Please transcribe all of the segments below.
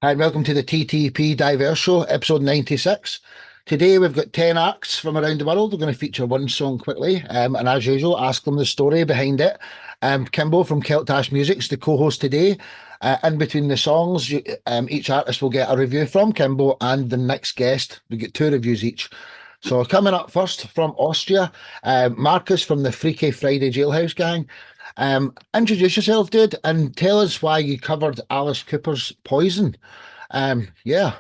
Hi, and welcome to the TTP-Diverse show, episode 96. Today we've got 10 acts from around the world. We're going to feature one song quickly, and as usual, ask them the story behind it. Kimbo from Celtash Music's the co-host today. In between the songs, each artist will get a review from Kimbo and the next guest. We get two reviews each. So coming up first from Austria, Marcus from the Freaky Friday Jailhouse Gang. Introduce yourself, dude, and tell us why you covered Alice Cooper's Poison. Yeah.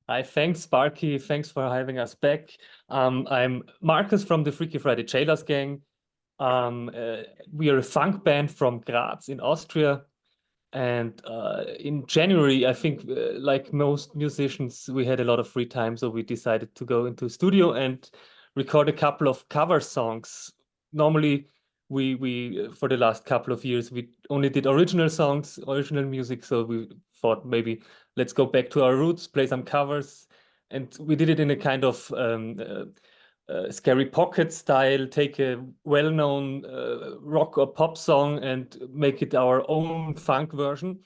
Hi, thanks, Sparky. Thanks for having us back. I'm Marcus from the Freaky Friday Jailers Gang. We are a funk band from Graz in Austria. And in January, I think, like most musicians, we had a lot of free time, so we decided to go into studio and record a couple of cover songs. Normally, we for the last couple of years, we only did original songs, original music, so we thought maybe let's go back to our roots, play some covers. And we did it in a kind of Scary Pocket style, take a well-known rock or pop song and make it our own funk version.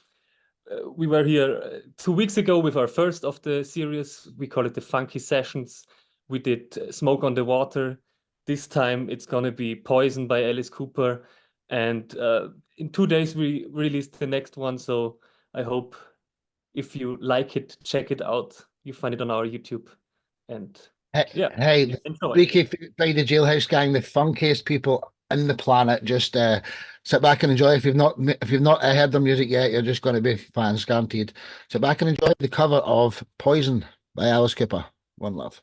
We were here 2 weeks ago with our first of the series. We call it the Funky Sessions. We did Smoke on the Water. This time it's going to be Poison by Alice Cooper. And in 2 days we released the next one. So I hope if you like it, check it out. You find it on our YouTube. And yeah, Hey, enjoy. Freaky Friday Jailhouse Gang, the funkiest people in the planet. Just sit back and enjoy. If you've not heard their music yet, you're just going to be fans, guaranteed. Sit back and enjoy the cover of Poison by Alice Cooper. One love.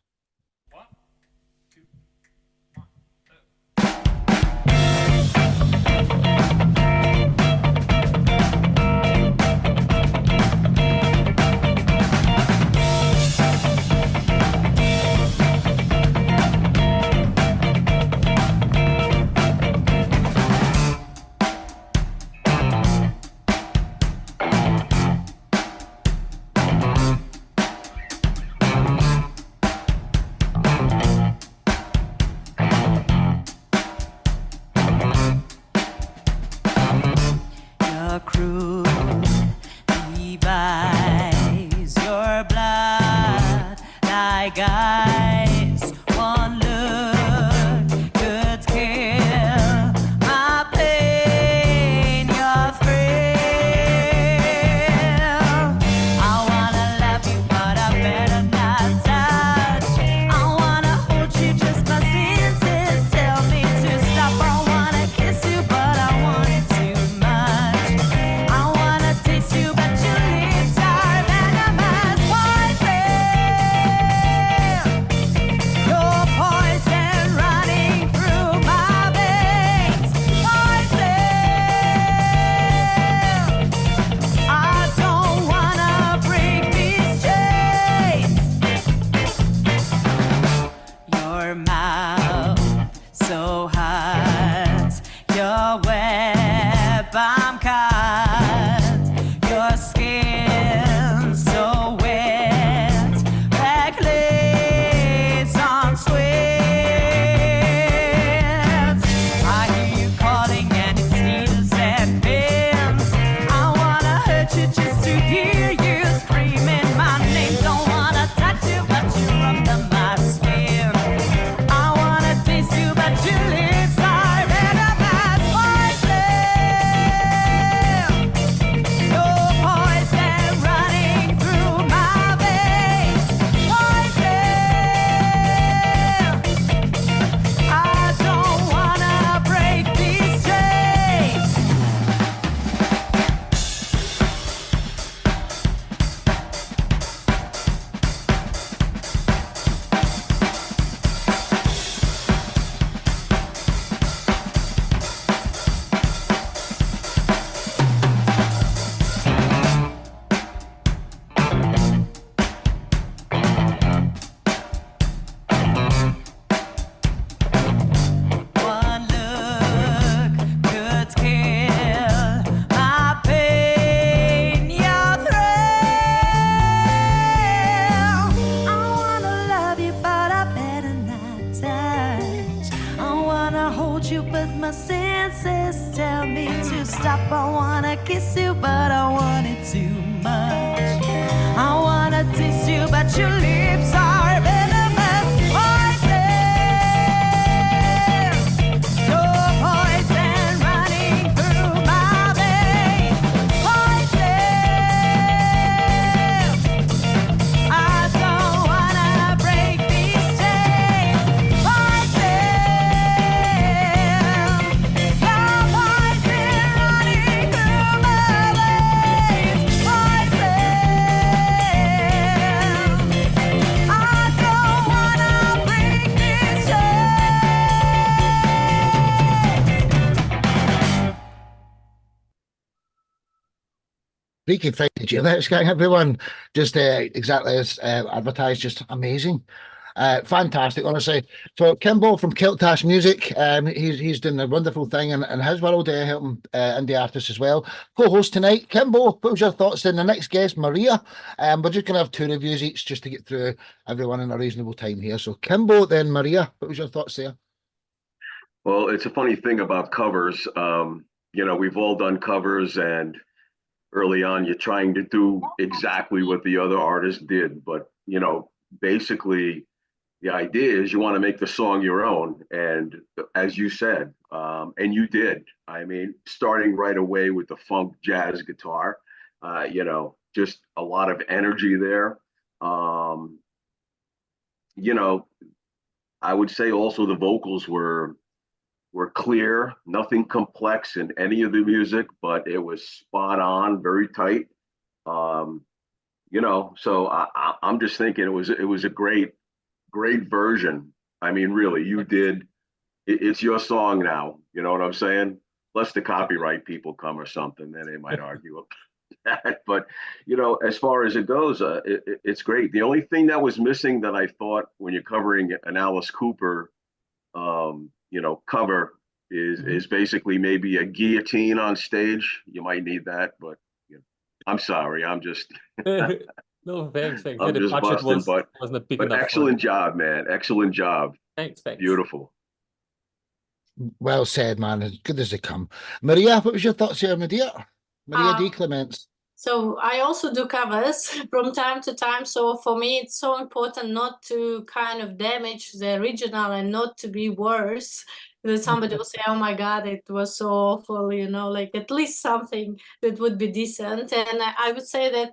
Cruel device, your blood like ice. One look could kill my pain, your thrill. I wanna love you, but I better not touch. I wanna hold you, just my senses tell me to stop. I wanna kiss you, but I want it too much. I wanna kiss you, but I want it too much. I wanna taste you, but your lips are venomous. Poison, your poison running through my veins. Poison, I don't wanna break these chains. Poison, your poison running through my veins. Poison, I don't wanna break these chains. Freaky Friday Jailhouse Gang, everyone. Just exactly as advertised, just amazing. Fantastic, honestly. So Kimbo from Kiltash Music, he's doing a wonderful thing in his world, helping indie artists as well. Co-host tonight, Kimbo, what was your thoughts then? The next guest, Maria. We're just going to have 2 reviews each just to get through everyone in a reasonable time here. So Kimbo, then Maria, what was your thoughts there? Well, it's a funny thing about covers. We've all done covers, and early on, you're trying to do exactly what the other artist did. But, basically, the idea is you want to make the song your own. And as you said, and you did, I mean, starting right away with the funk jazz guitar, just a lot of energy there. I would say also the vocals were clear, nothing complex in any of the music, but it was spot on, very tight. So I'm just thinking it was a great version. I mean, really, you did. It's your song now. You know what I'm saying? Unless the copyright people come or something, then they might argue about that. But as far as it goes, it's great. The only thing that was missing that I thought when you're covering an Alice Cooper cover is basically maybe a guillotine on stage. You might need that, but I'm sorry. I'm just No, thanks. Yeah, I'm the just budget busting, wasn't big but enough for excellent it. job, man. Excellent job. Thanks. Beautiful. Well said, man. As good as they come. Maria, what was your thoughts here, my dear? Maria D. Clements. So I also do covers from time to time. So for me, it's so important not to kind of damage the original and not to be worse. That somebody will say, "Oh my God, it was so awful," like at least something that would be decent. And I would say that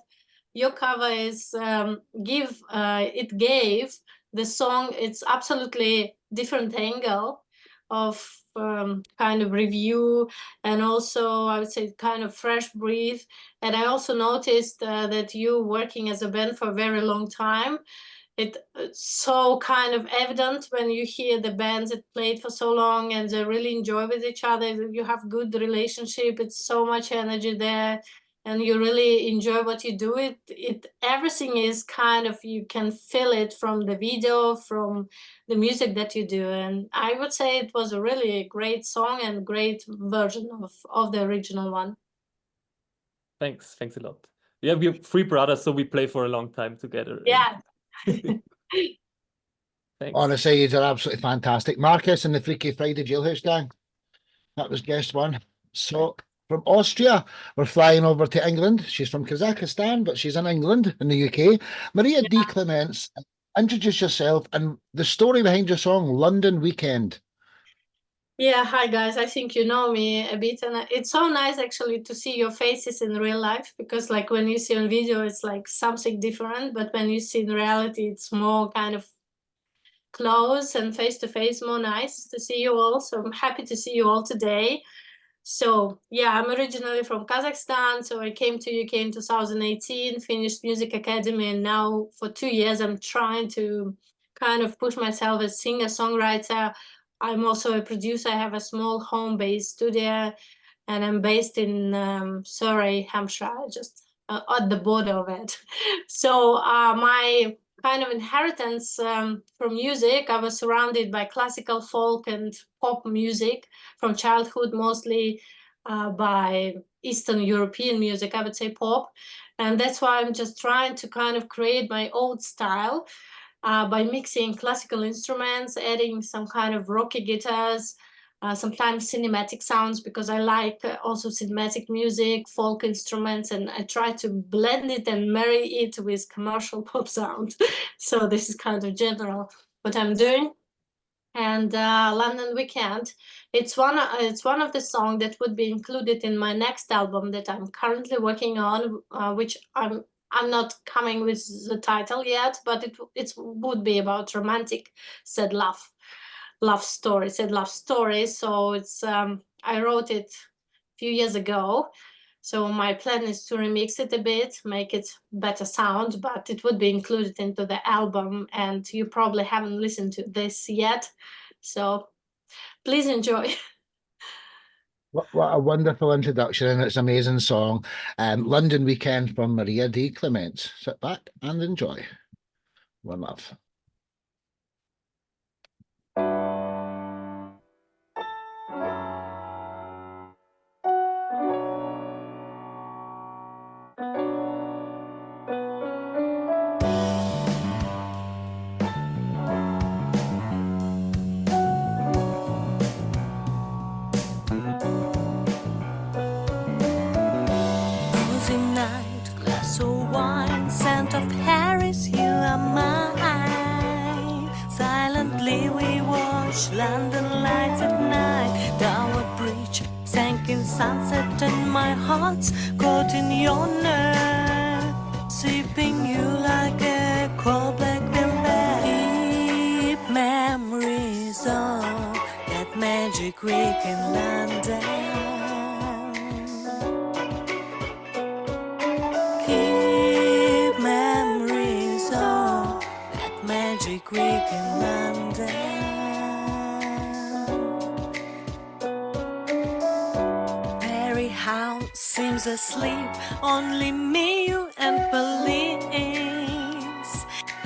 your cover is it gave the song its absolutely different angle of kind of review, and also I would say kind of fresh breath. And I also noticed that you working as a band for a very long time. It's so kind of evident when you hear the bands that played for so long and they really enjoy with each other. You have good relationship. It's so much energy there, and you really enjoy what you do. Everything is kind of, you can feel it from the video, from the music that you do. And I would say it was a really great song and great version of the original one. Thanks a lot. Yeah, we're 3 brothers, so we play for a long time together. Yeah. Thanks. Honestly, these are absolutely fantastic. Marcus and the Freaky Friday Jailhouse Gang. That was guest one. So from Austria, we're flying over to England. She's from Kazakhstan, but she's in England, in the UK. Maria D. Clements, introduce yourself and the story behind your song, London Weekend. Yeah, hi guys. I think you know me a bit, and it's so nice actually to see your faces in real life, because like when you see on video, it's like something different, but when you see in reality, it's more kind of close and face to face, more nice to see you all. So I'm happy to see you all today. So yeah, I'm originally from Kazakhstan. So I came to UK in 2018, finished music academy, and now for 2 years I'm trying to kind of push myself as singer, songwriter. I'm also a producer. I have a small home-based studio, and I'm based in Surrey, Hampshire, just at the border of it. So my kind of inheritance from music, I was surrounded by classical, folk, and pop music from childhood, mostly by Eastern European music, I would say pop. And that's why I'm just trying to kind of create my own style by mixing classical instruments, adding some kind of rocky guitars, sometimes cinematic sounds, because I like also cinematic music, folk instruments, and I try to blend it and marry it with commercial pop sound. So this is kind of general what I'm doing. And London Weekend, it's one of the songs that would be included in my next album that I'm currently working on, which I'm not coming with the title yet, but it would be about romantic sad love story. So it's I wrote it a few years ago. So my plan is to remix it a bit, make it better sound, but it would be included into the album, and you probably haven't listened to this yet. So please enjoy. What a wonderful introduction, and it's an amazing song. London Weekend from Maria D. Clements. Sit back and enjoy. One love. Cozy night, glass of wine, scent of Paris, you are mine. Silently we watch London lights at night. Tower Bridge, sinking sunset, and my heart's caught in your nerve. Sweeping you like a cold black velvet. Keep memories of that magic week in London. Keep memories of that magic week in London. Perry House seems asleep, only me, you, and police.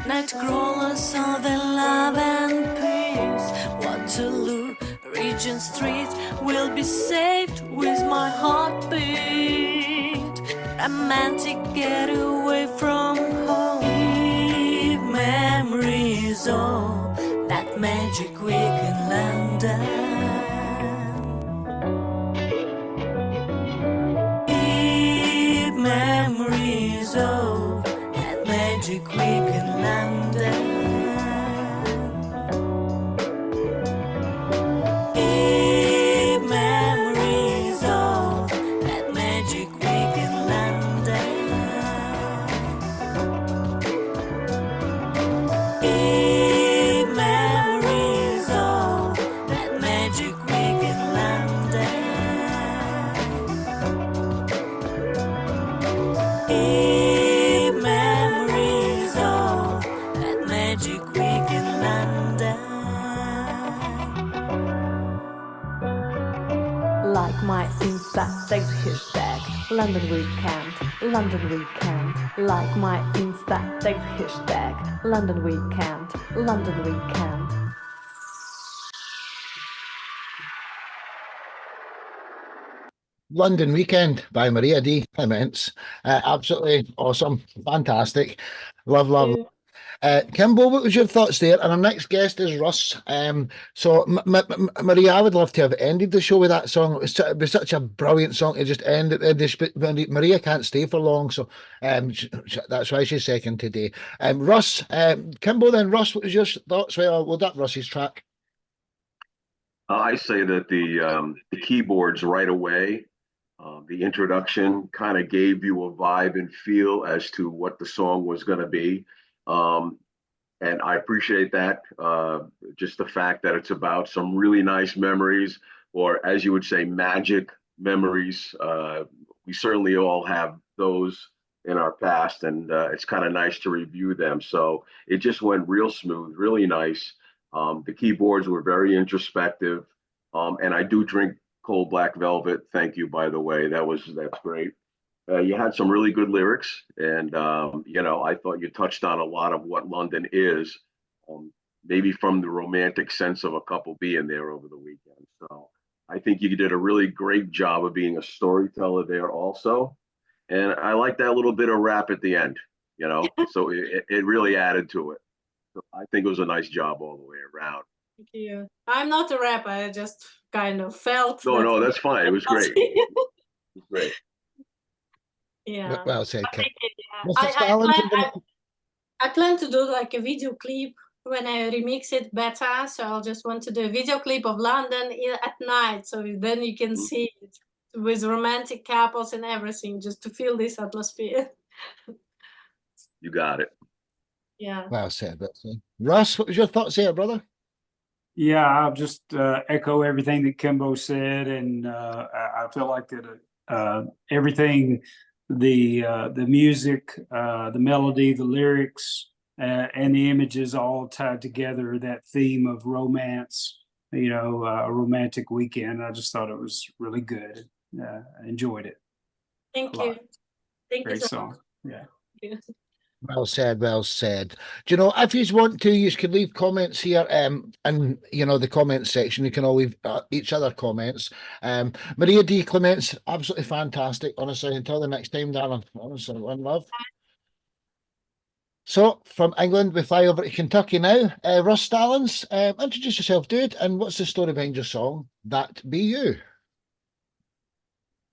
Night crawlers saw the love and peace. Waterloo, Regent Street will be saved with my heartbeat. Romantic getaway from home. Keep memories of that magic week in London. Keep memories of that magic week in London. Keep memories of that magic week in London. Keep memories of that magic week in London. Keep memories of that magic week in London. Like my Insta, text hashtag London Weekend, London Weekend. Like my Insta, text hashtag London Weekend, London Weekend. London Weekend by Maria D. Clements. Absolutely awesome. Fantastic. Love, love. Kimbo, what was your thoughts there? And our next guest is Russ. So, Maria, I would love to have ended the show with that song. It was such a brilliant song to just end it. Maria can't stay for long, so that's why she's second today. Russ, Kimbo, then Russ, what was your thoughts? Well, that Russ's track. I say that the keyboards right away, the introduction kind of gave you a vibe and feel as to what the song was going to be. And I appreciate that. Just the fact that it's about some really nice memories, or as you would say, magic memories. We certainly all have those in our past, and it's kind of nice to review them. So it just went real smooth, really nice. The keyboards were very introspective. And I do drink cold black velvet. Thank you, by the way. That's great. You had some really good lyrics, and I thought you touched on a lot of what London is, maybe from the romantic sense of a couple being there over the weekend. So I think you did a really great job of being a storyteller there also. And I like that little bit of rap at the end, so it really added to it. So I think it was a nice job all the way around. Thank you. I'm not a rapper. I just kind of felt. No, that's fine. It was great. It was great. Yeah. Well said, Kim. Yeah. Mr. Stalin, I plan to do like a video clip when I remix it better. So I'll just want to do a video clip of London at night. So then you can see it with romantic couples and everything, just to feel this atmosphere. You got it. Yeah. well said. Russ, what was your thoughts here, brother? Yeah, I'll just echo everything that Kimbo said, and I feel like that everything, the music, the melody, the lyrics, and the images all tied together. That theme of romance, a romantic weekend. I just thought it was really good. I enjoyed it. Thank a you. lot. Thank Great you so song. much. Yeah. Thank you. Well said, well said. Do you know, if you want to, you can leave comments here and the comment section. You can all leave each other comments. Maria D comments, absolutely fantastic. Honestly, until the next time, darling. Honestly, one love. So, from England, we fly over to Kentucky now. Russ Stallings, introduce yourself, dude, and what's the story behind your song, That Be You?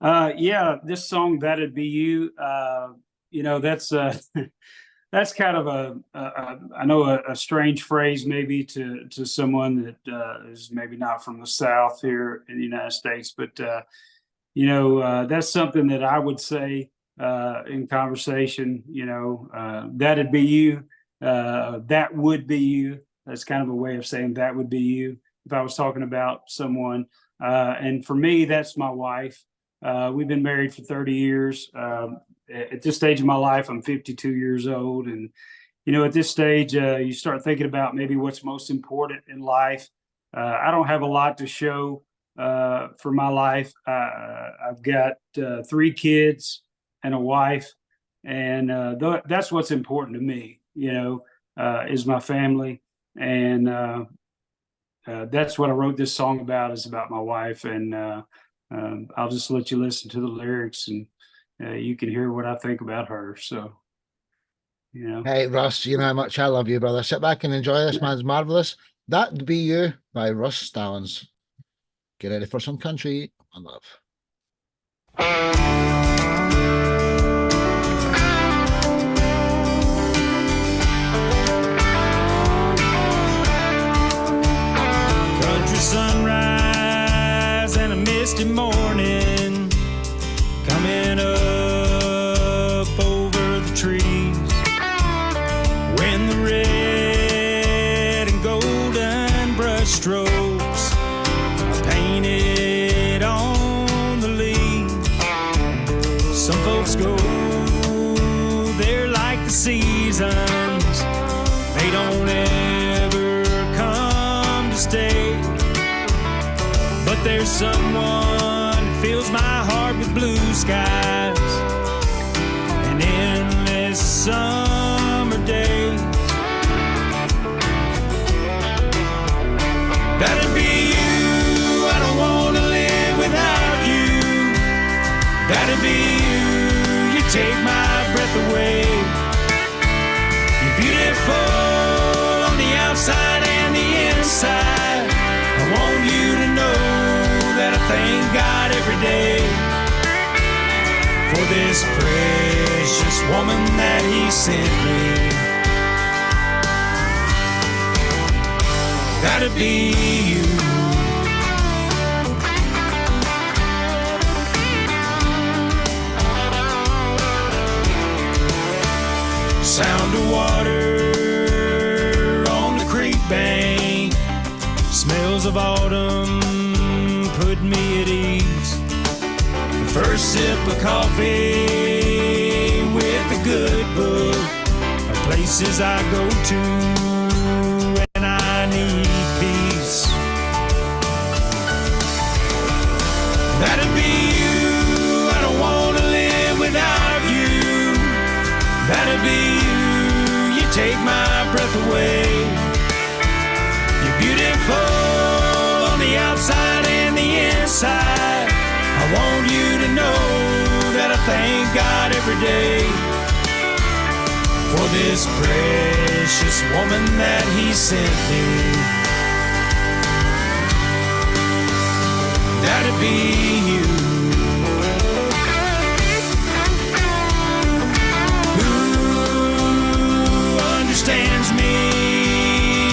Yeah, this song, That'd Be You, that's kind of I know a strange phrase maybe to someone that is maybe not from the South here in the United States, but that's something that I would say in conversation. That'd be you. That would be you. That's kind of a way of saying that would be you if I was talking about someone. And for me, that's my wife. We've been married for 30 years. At this stage of my life, I'm 52 years old. And, at this stage, you start thinking about maybe what's most important in life. I don't have a lot to show for my life. I've got 3 kids and a wife. And that's what's important to me, is my family. And that's what I wrote this song about, is about my wife. And I'll just let you listen to the lyrics, and you can hear what I think about her. So, Hey, Russ, you know how much I love you, brother. Sit back and enjoy this, man's marvelous. That'd Be You by Russ Stallings. Get ready for some country and love. Country sunrise and a misty morning coming up over the trees, when the red and golden brush strokes are painted on the leaves. Some folks go there like the seasons, they don't ever come to stay. But there's someone who fills my heart with blue skies and endless summer days. That'd be you, I don't want to live without you. That'd be you, you take my breath away. You're beautiful on the outside and the inside. I want you to know that I thank God every day for this precious woman that He sent me. That'd be you. Sound of water on the creek bank, smells of autumn put me at ease. The first sip of coffee with a good book are places I go to when I need peace. That'd be you, I don't want to live without you. That'd be you, you take my breath away. You're beautiful on the outside and the inside. I want you to know that I thank God every day for this precious woman that He sent me. That'd be you. Who understands me,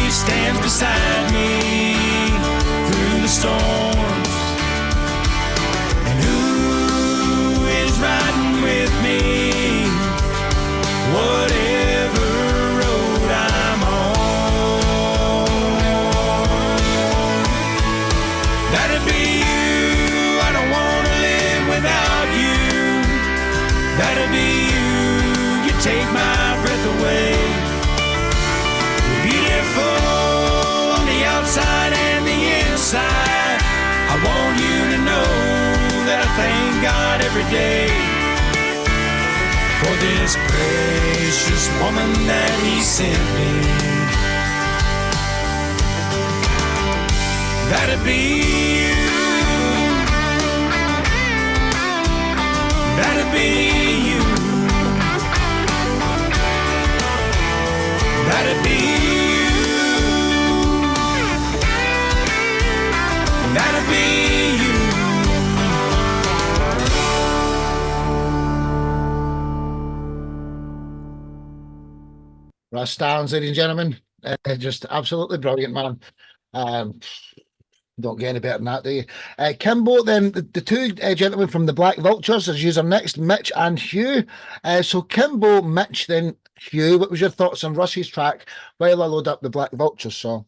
stands beside me through the storms, and who is riding with me whatever road I'm on. That'd be you. I don't want to live without you. That'd be you. You take my breath away. You're beautiful on the outside and the inside. I want you to know that I thank God every day for this precious woman that he sent me. That'd be you. That'd be you. That'd be you. That'd be you. Russ Starnes, ladies and gentlemen. Just absolutely brilliant, man. Don't get any better than that, do you? Kimbo, then the two gentlemen from the Black Vultures is user next, Mitch and Hugh. So Kimbo, Mitch, then Hugh, what was your thoughts on Russ's track while I load up the Black Vultures song?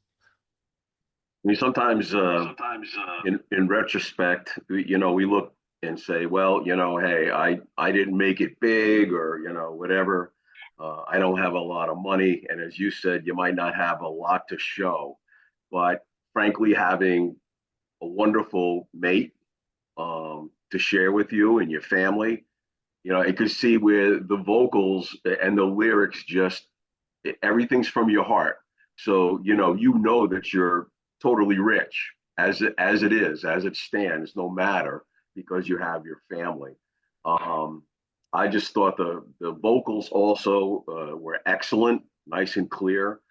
I mean, sometimes in retrospect, we look and say, well, hey, I didn't make it big, or whatever. I don't have a lot of money, and as you said, you might not have a lot to show, but frankly, having a wonderful mate to share with you and your family, I could see where the vocals and the lyrics everything's from your heart. So you know that you're totally rich as it stands, no matter, because you have your family. I just thought the vocals also were excellent, nice and clear.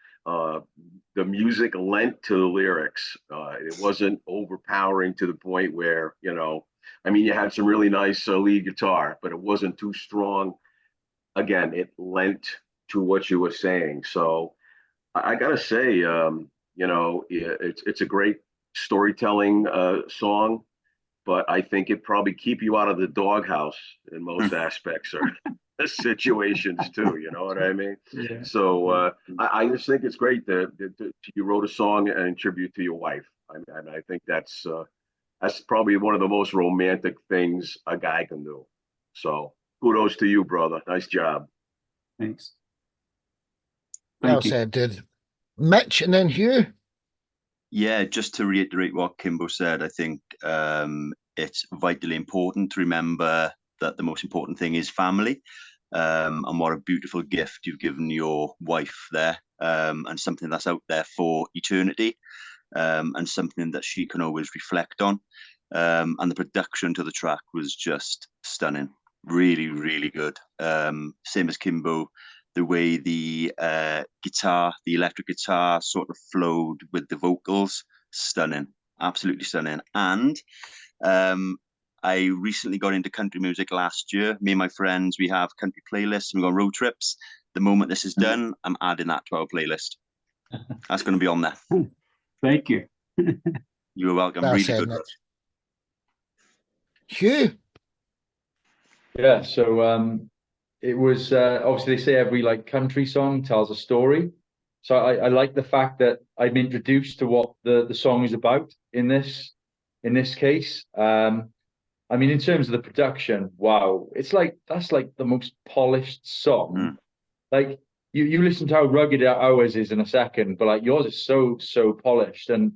The music lent to the lyrics. It wasn't overpowering to the point where, you had some really nice lead guitar, but it wasn't too strong. Again, it lent to what you were saying. So I gotta say, it's a great storytelling song, but I think it probably keep you out of the doghouse in most aspects or situations too. You know what I mean? Yeah. So I just think it's great that you wrote a song in tribute to your wife. I think that's probably one of the most romantic things a guy can do. So kudos to you, brother. Nice job. Thanks. Well Thank you. said, dude. Mitch and then Hugh. Yeah, just to reiterate what Kimbo said, I think it's vitally important to remember that the most important thing is family, and what a beautiful gift you've given your wife there, and something that's out there for eternity, and something that she can always reflect on. And the production to the track was just stunning. Really, really good. Same as Kimbo, the way the electric guitar sort of flowed with the vocals, stunning, absolutely stunning. And I recently got into country music last year. Me and my friends, we have country playlists and we go on road trips. The moment this is done, I'm adding that to our playlist. That's going to be on there. Thank you. You're welcome. Well Really said, good. Mitch. Hugh. Yeah, so it was obviously they say every country song tells a story. So I like the fact that I'm introduced to what the song is about in this case. I mean, in terms of the production, wow, that's the most polished song. Like you listen to how rugged ours is in a second, but yours is so polished, and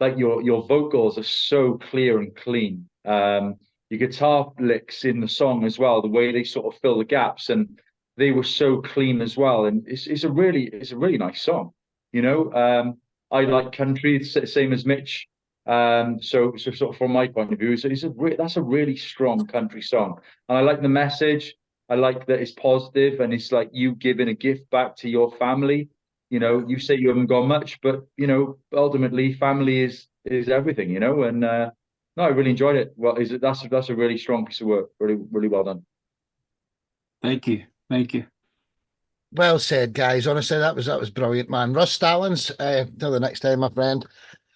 your vocals are so clear and clean. Your guitar licks in the song as well, the way they sort of fill the gaps, and they were so clean as well. And it's a really nice song. I like country, it's the same as Mitch. So sort of from my point of view, that's a really strong country song, and I like the message. I like that it's positive, and it's like you giving a gift back to your family. You say you haven't got much, but ultimately family is everything. And No, I really enjoyed it. Well, that's a really strong piece of work. Really, really well done. Thank you. Thank you. Well said, guys. Honestly, that was brilliant, man. Russ Stallings, till the next time, my friend.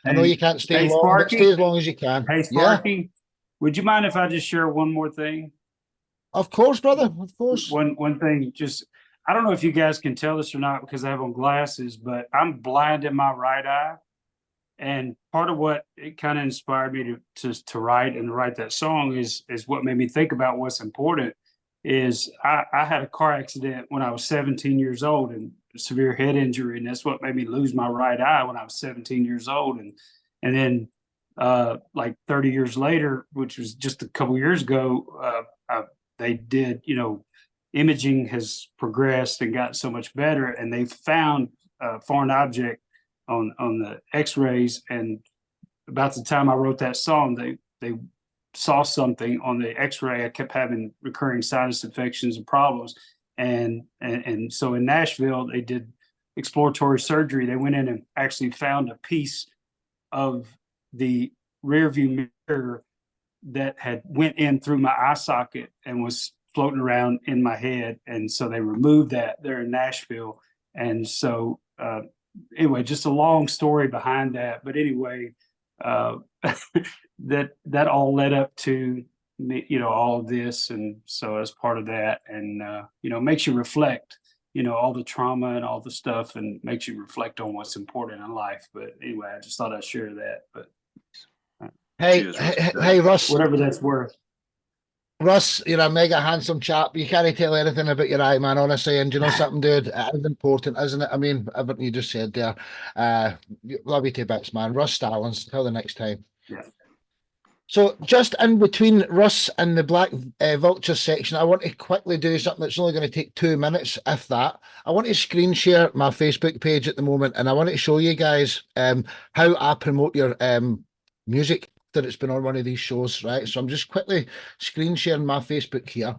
I know Hey, you can't stay hey, long, but Sparky. stay as long as you can. Hey, Yeah, Sparky. Would you mind if I just share one more thing? of course, brother. Of course. One thing, just I don't know if you guys can tell this or not because I have on glasses, but I'm blind in my right eye. And part of what it kind of inspired me to write that song is what made me think about what's important is I had a car accident when I was 17 years old and a severe head injury, and that's what made me lose my right eye when I was 17 years old. And then like 30 years later, which was just a couple years ago, they did, imaging has progressed and gotten so much better, and they found a foreign object on the x-rays, and about the time I wrote that song, they saw something on the x-ray. I kept having recurring sinus infections and problems, and so in Nashville they did exploratory surgery. They went in and actually found a piece of the rear view mirror that had went in through my eye socket and was floating around in my head, and so they removed that there in Nashville. And so anyway, just a long story behind that, but anyway, that all led up to me, all of this, and so as part of that, and makes you reflect, all the trauma and all the stuff, and makes you reflect on what's important in life. But anyway, I just thought I'd share that. But Hey, Cheers, hey, Russ. whatever that's worth. Russ, you're a mega handsome chap. You can't tell anything about your eye, man, honestly. And you know something, dude? It is important, isn't it? I mean, everything you just said there. Love you to bits, man. Russ Stallings. Till the next time. Yeah. So just in between Russ and the Black Vulture section, I want to quickly do something that's only going to take 2 minutes, if that. I want to screen share my Facebook page at the moment, and I want to show you guys how I promote your music that it's been on one of these shows, right? So I'm just quickly screen sharing my Facebook here,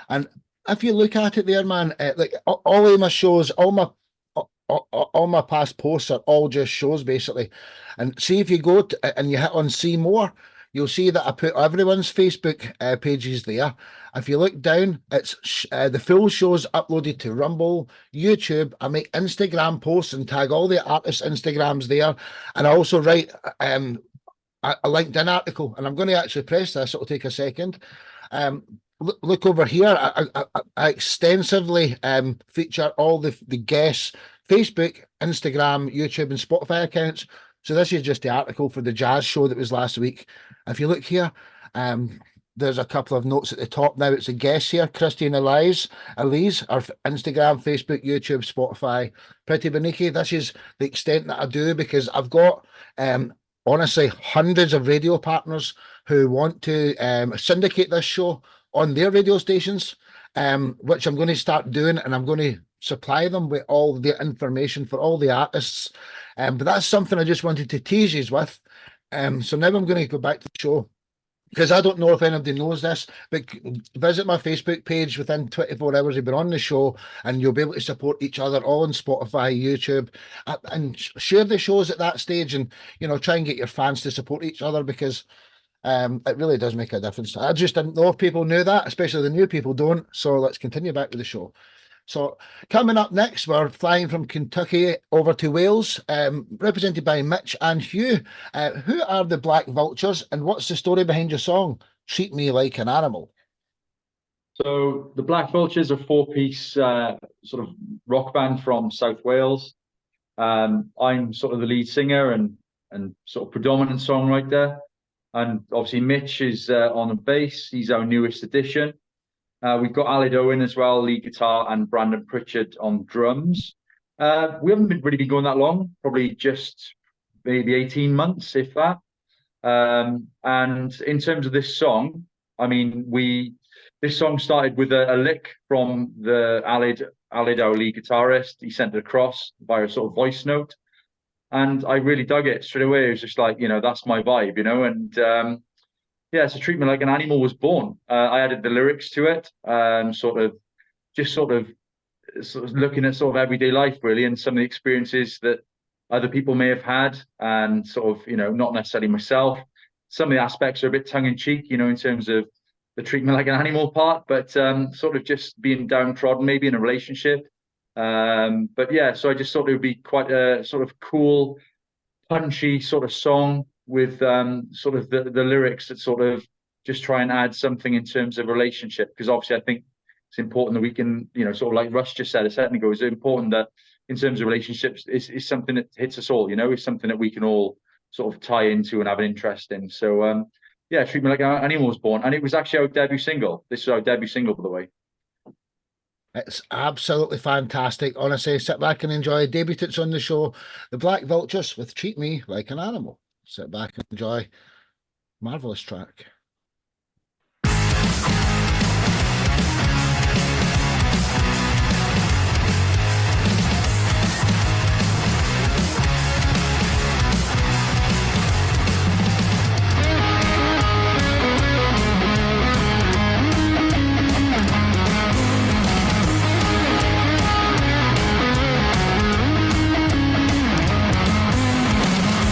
and if you look at it there, man, like all of my shows, all my past posts are all just shows basically. And see if you go to, and you hit on see more, you'll see that I put everyone's Facebook pages there. If you look down, it's the full show's uploaded to Rumble, YouTube. I make Instagram posts and tag all the artists' Instagrams there, and I also write a LinkedIn article, and I'm going to actually press this. It'll take a second. Look over here. I extensively feature all the guests' Facebook, Instagram, YouTube, and Spotify accounts. So this is just the article for the jazz show that was last week. If you look here, there's a couple of notes at the top now. It's a guest here, Christine Elise, our Instagram, Facebook, YouTube, Spotify. Pretty Beniki. This is the extent that I do, because I've got honestly hundreds of radio partners who want to syndicate this show on their radio stations, which I'm going to start doing, and I'm going to supply them with all the information for all the artists. But that's something I just wanted to tease you with. So now I'm going to go back to the show, because I don't know if anybody knows this, but visit my Facebook page within 24 hours you've been on the show, and you'll be able to support each other all on Spotify, YouTube, and share the shows at that stage, and try and get your fans to support each other, because it really does make a difference. I just didn't know if people knew that, especially the new people don't. So let's continue back with the show. So coming up next, we're flying from Kentucky over to Wales, represented by Mitch and Hugh. Who are the Black Vultures, and what's the story behind your song, Treat Me Like an Animal? So the Black Vultures are a 4-piece sort of rock band from South Wales. I'm sort of the lead singer and sort of predominant songwriter. And obviously Mitch is on the bass. He's our newest addition. We've got Aled Owen as well, lead guitar, and Brandon Pritchard on drums. We haven't really been going that long, probably just maybe 18 months, if that. And in terms of this song, I mean, this song started with a lick from the Aled, our lead guitarist. He sent it across via a sort of voice note, and I really dug it straight away. It was just like, that's my vibe, and yeah, so Treat Me Like an Animal was born. I added the lyrics to it, sort of looking at sort of everyday life, really, and some of the experiences that other people may have had, and sort of, not necessarily myself. some of the aspects are a bit tongue in cheek, you know, in terms of the treatment like an animal part, but sort of just being downtrodden, maybe in a relationship. But yeah, so I just thought it would be quite a sort of cool, punchy sort of song with sort of the lyrics that sort of just try and add something in terms of relationship, because obviously I think it's important that we can, you know, sort of like Russ just said a second ago, it's important that in terms of relationships is something that hits us all, you know, it's something that we can all sort of tie into and have an interest in. So yeah, Treat Me Like an Animal was born, and it was actually our debut single. This is our debut single, by the way. It's absolutely fantastic. Honestly, sit back and enjoy. Debutants on the show, the Black Vultures with Treat Me Like an Animal. Sit back and enjoy. Marvelous track.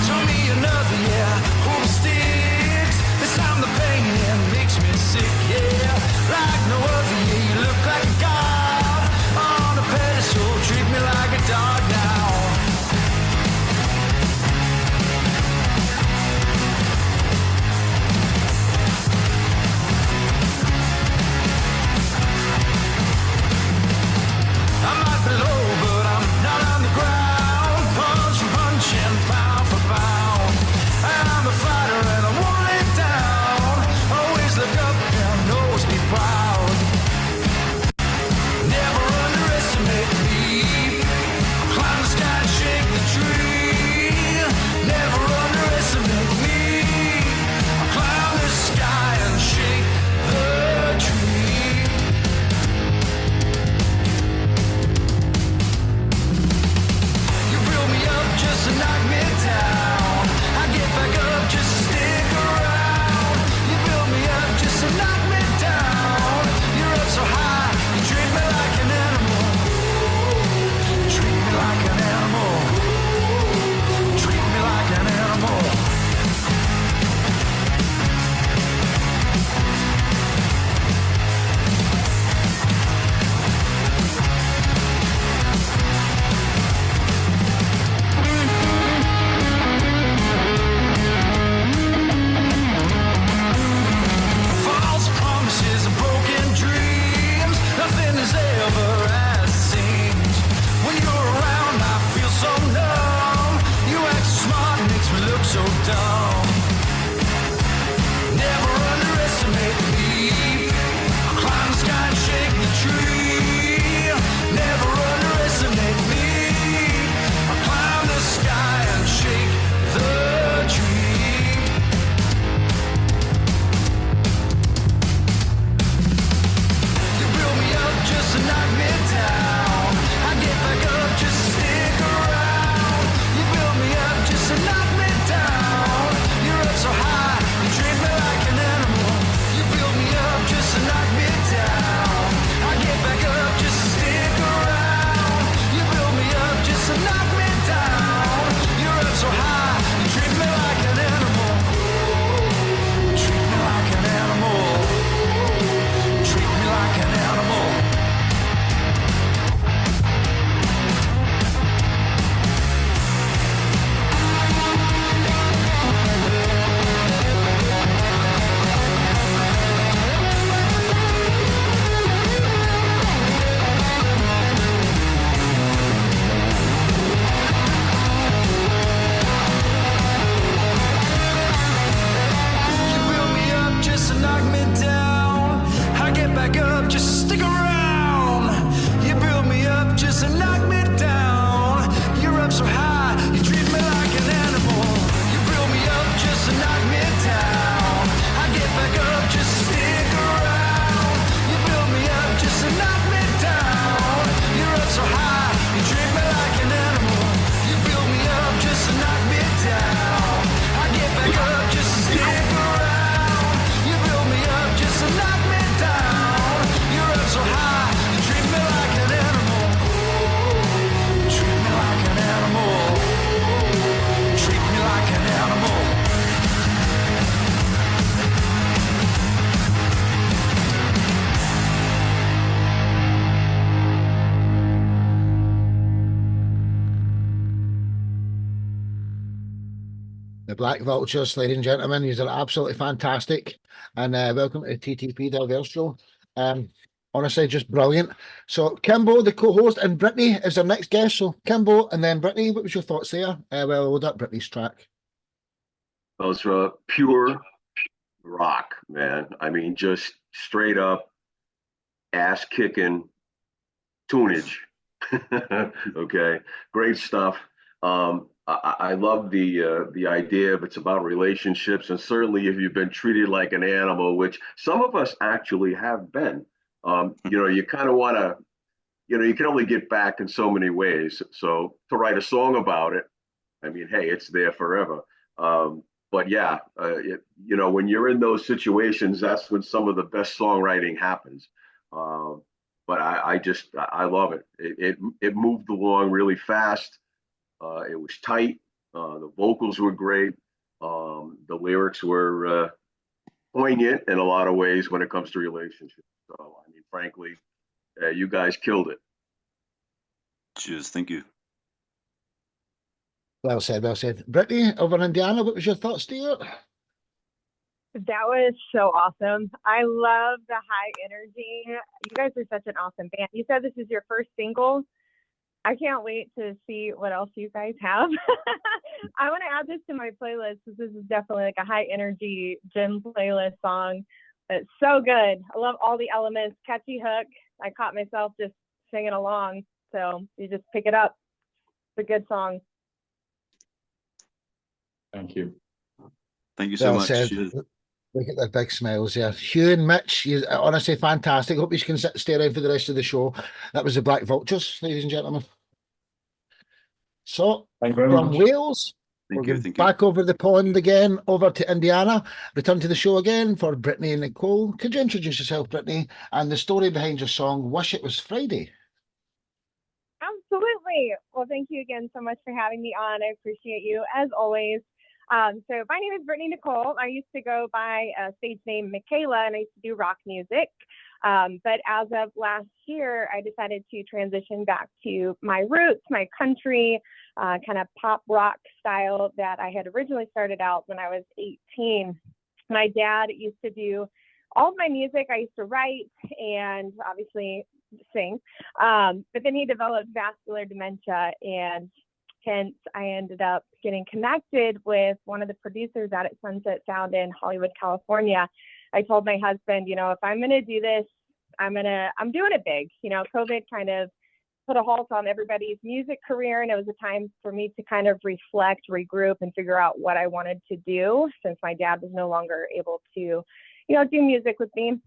Show me another, yeah, who sticks. This time the The Black Vultures, ladies and gentlemen, these are absolutely fantastic. And welcome to the TTP-Diverse show. Honestly, just brilliant. So Kimbo, the co-host, and Brittany is our next guest. So Kimbo and then Brittany, what was your thoughts there? Well, load up Brittany's track. Those pure rock, man. I mean, just straight up ass kicking tunage. Okay, great stuff. I love the idea of it's about relationships, and certainly if you've been treated like an animal, which some of us actually have been, you kind of want to, you can only get back in so many ways. So to write a song about it, I mean, hey, it's there forever. But yeah, when you're in those situations, that's when some of the best songwriting happens. But I love it. It moved along really fast. It was tight. The vocals were great. The lyrics were poignant in a lot of ways when it comes to relationships. So, I mean, frankly, you guys killed it. Cheers. Thank you. Well said, well said. Brittany, over in Indiana, what was your thoughts, dear? That was so awesome. I love the high energy. You guys are such an awesome band. You said this is your first single. I can't wait to see what else you guys have. I want to add this to my playlist because this is definitely like a high energy gym playlist song. It's so good. I love all the elements, catchy hook. I caught myself just singing along. So you just pick it up. It's a good song. Thank you. Thank you so Well much. said. Cheers. Look at their big smiles there. Hugh and Mitch, you honestly fantastic. Hope you can stay around for the rest of the show. That was the Black Vultures, ladies and gentlemen. So, Thank you very from much. Wales, Thank we're you. Thank you. back over the pond again, over to Indiana. Return to the show again for Brittany and Nicole. Could you introduce yourself, Brittany, and the story behind your song, Wish It Was Friday? Absolutely. Well, thank you again so much for having me on. I appreciate you as always. So my name is Brittany Nicole. I used to go by a stage name Michaela, and I used to do rock music. But as of last year, I decided to transition back to my roots, my country, kind of pop rock style that I had originally started out when I was 18. My dad used to do all of my music. I used to write and obviously sing. But then he developed vascular dementia, and hence I ended up getting connected with one of the producers out at Sunset Sound in Hollywood, California. I told my husband, if I'm going to do this, I'm doing it big. COVID kind of put a halt on everybody's music career, and it was a time for me to kind of reflect, regroup, and figure out what I wanted to do since my dad was no longer able to, do music with me.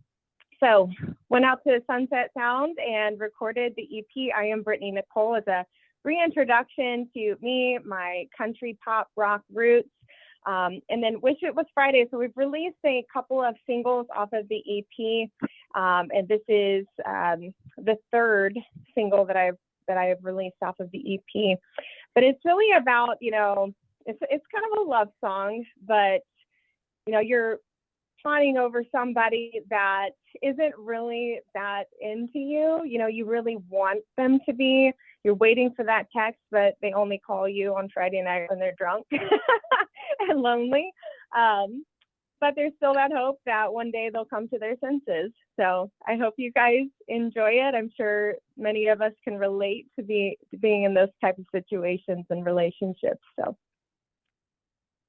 So went out to Sunset Sound and recorded the EP, I Am Brittany Nicole, as a reintroduction to me, my country pop rock roots, and then Wish It Was Friday. So we've released a couple of singles off of the EP, and this is the third single that I have released off of the EP. But it's really about, it's kind of a love song, but you're fawning over somebody that isn't really that into you. You really want them to be. You're waiting for that text, but they only call you on Friday night when they're drunk and lonely. But there's still that hope that one day they'll come to their senses. So I hope you guys enjoy it. I'm sure many of us can relate to being in those type of situations and relationships. So.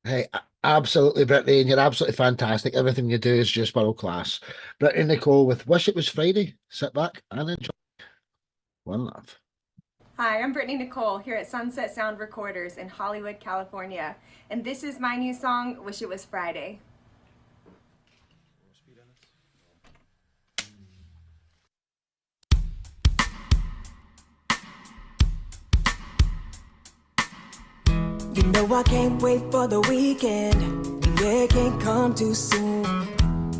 Hey, absolutely, Brittany, and you're absolutely fantastic. Everything you do is just world class. Brittany Nicole with Wish It Was Friday. Sit back and enjoy. One love. Hi, I'm Brittany Nicole here at Sunset Sound Recorders in Hollywood, California, and this is my new song, Wish It Was Friday. You know I can't wait for the weekend. Yeah, it can't come too soon.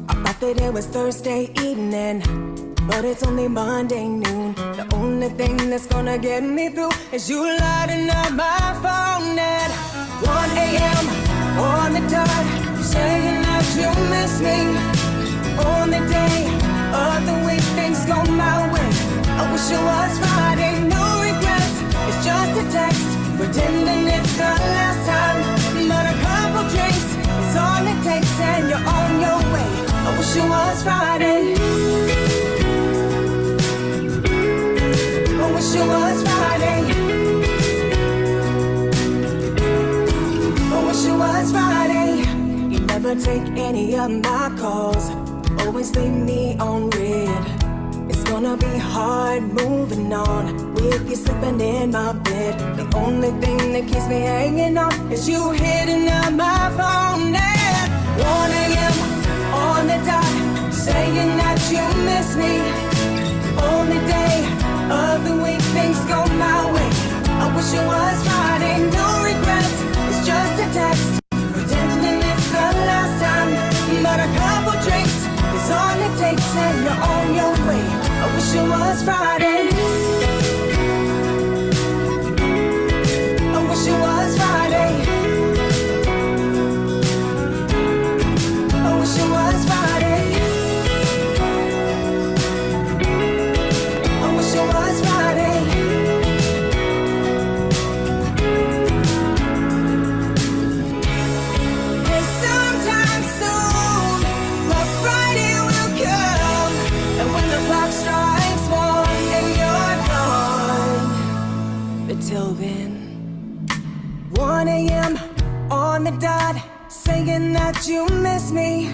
I thought that it was Thursday evening, but it's only Monday noon. The only thing that's gonna get me through is you lighting up my phone at 1 a.m. on the dot, saying that you miss me. On the day of the week, things go my way. I wish it was Friday, no regrets. It's just a text, pretending it's the last time. But a couple it was Friday. I wish it was Friday. I wish it was Friday. You never take any of my calls. Always leave me on red. It's gonna be hard moving on with you sleeping in my bed. The only thing that keeps me hanging on is you hitting up my phone at 1 a.m. on the dot, saying that you miss me. Only day of the week things go my way. I wish it was Friday, no regrets. It's just a text, pretending it's the last time. But a couple drinks is all it takes, and you're on your way. I wish it was Friday. I wish it was Friday. I wish it was Friday. I wish it was Friday. And sometime soon, my Friday will come. And when the clock strikes 1 and you're gone. But till then, 1 a.m. on the dot, saying that you miss me.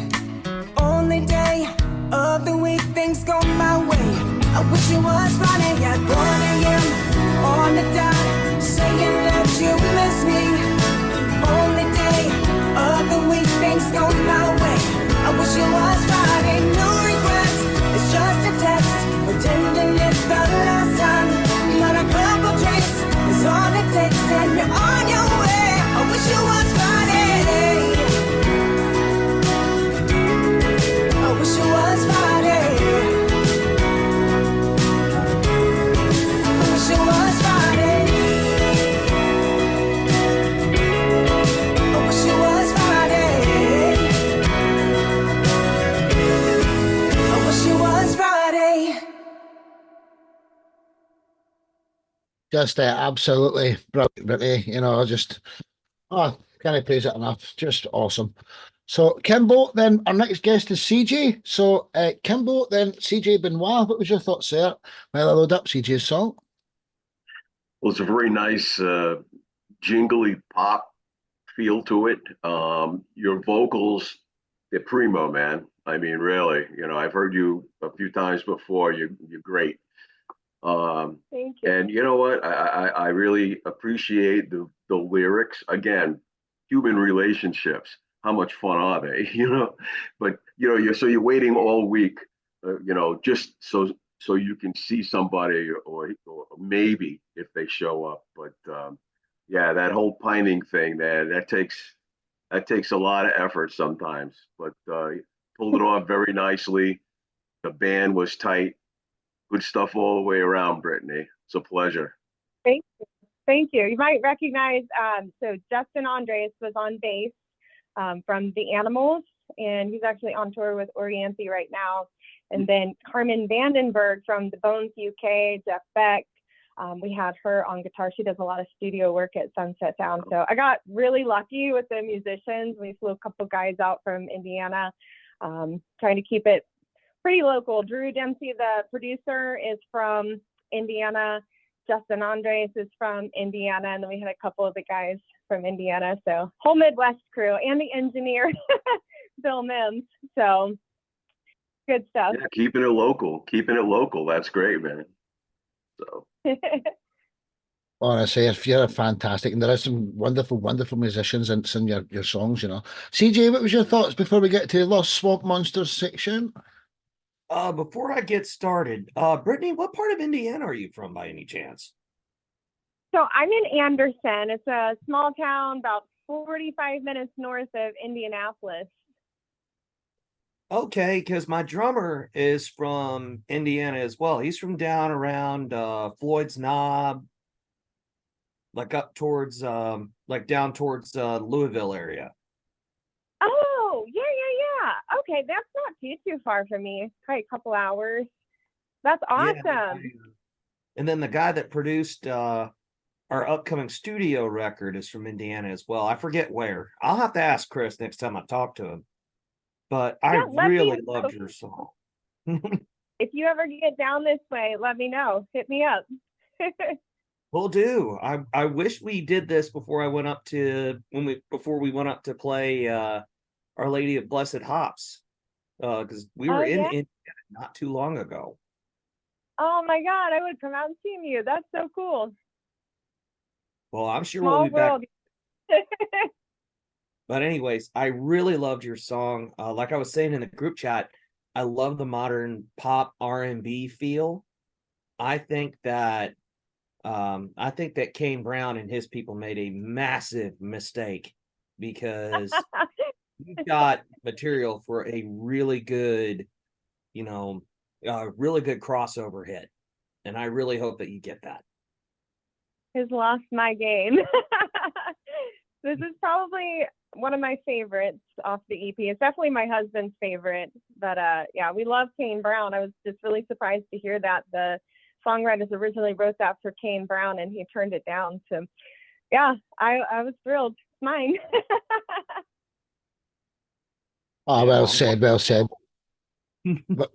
Only day of the week things go my way. I wish it was Friday at 1 a.m. on the dot, saying that you miss me. Only day of the week things go my way. I wish it was Friday, no regrets. It's just a text, pretending it's the last time. But a couple drinks is all it takes, and you're on your way. I wish it was Friday. I wish it was Friday. I wish it was Friday. I wish it was Friday. I wish it was Friday. Just absolutely brilliant, Brittany. You know, just can't praise it enough. Just awesome. So, Kimbo, then our next guest is CJ. So, Kimbo, then CJ Benoit. What was your thoughts there while I load up CJ's song? Well, it's a very nice jingly pop feel to it. Your vocals, they're primo, man. I mean, really, you know, I've heard you a few times before. You're great. Thank you. And you know what? I really appreciate the lyrics. Again, human relationships. How much fun are they? You know, but you know, you're waiting all week, you know, just so you can see somebody or maybe if they show up. But yeah, that whole pining thing, man, that takes a lot of effort sometimes. But pulled it off very nicely. The band was tight. Good stuff all the way around, Brittany. It's a pleasure. Thank you. Thank you. You might recognize, so Justin Andres was on bass from The Animals, and he's actually on tour with Orianthi right now. And then Carmen Vandenberg from The Bones UK, Jeff Beck. We had her on guitar. She does a lot of studio work at Sunset Sound. So I got really lucky with the musicians. We flew a couple guys out from Indiana, trying to keep it pretty local. Drew Dempsey, the producer, is from Indiana. Justin Andres is from Indiana, and then we had a couple of the guys from Indiana. So whole Midwest crew, and the engineer, Bill Mims. So good stuff. Yeah, keeping it local. That's great, man. So Honestly, if you're fantastic, and there are some wonderful, wonderful musicians in your songs, you know. CJ, what was your thoughts before we get to the Lost Swamp Monsters section? Before I get started, Brittany, what part of Indiana are you from by any chance? So I'm in Anderson. It's a small town about 45 minutes north of Indianapolis. Okay, because my drummer is from Indiana as well. He's from down around Floyd's Knob, like up towards like down towards Louisville area. Oh, yeah. Okay, that's not too far from me. Probably a couple hours. That's awesome. Yeah. And then the guy that produced our upcoming studio record is from Indiana as well. I forget where. I'll have to ask Chris next time I talk to him. but I Yeah, let me really know. loved your song. If you ever get down this way, let me know. Hit me up. Will do. I wish we did this before I went up to before we went up to play Our Lady of Blessed Hops. Because we were Oh, in yeah? Indiana not too long ago. Oh my God, I would come out and see you. That's so cool. Well, I'm sure we'll Small be back. world. But anyways, I really loved your song. Like I was saying in the group chat, I love the modern pop R&B feel. I think that Kane Brown and his people made a massive mistake because you got material for a really good, really good crossover hit. And I really hope that you get that. Has lost my game. This is probably one of my favorites off the EP. It's definitely my husband's favorite. But yeah, we love Kane Brown. I was just really surprised to hear that the songwriters originally wrote that for Kane Brown and he turned it down. So yeah, I was thrilled. It's mine. Oh, Yeah, well well, said, well said.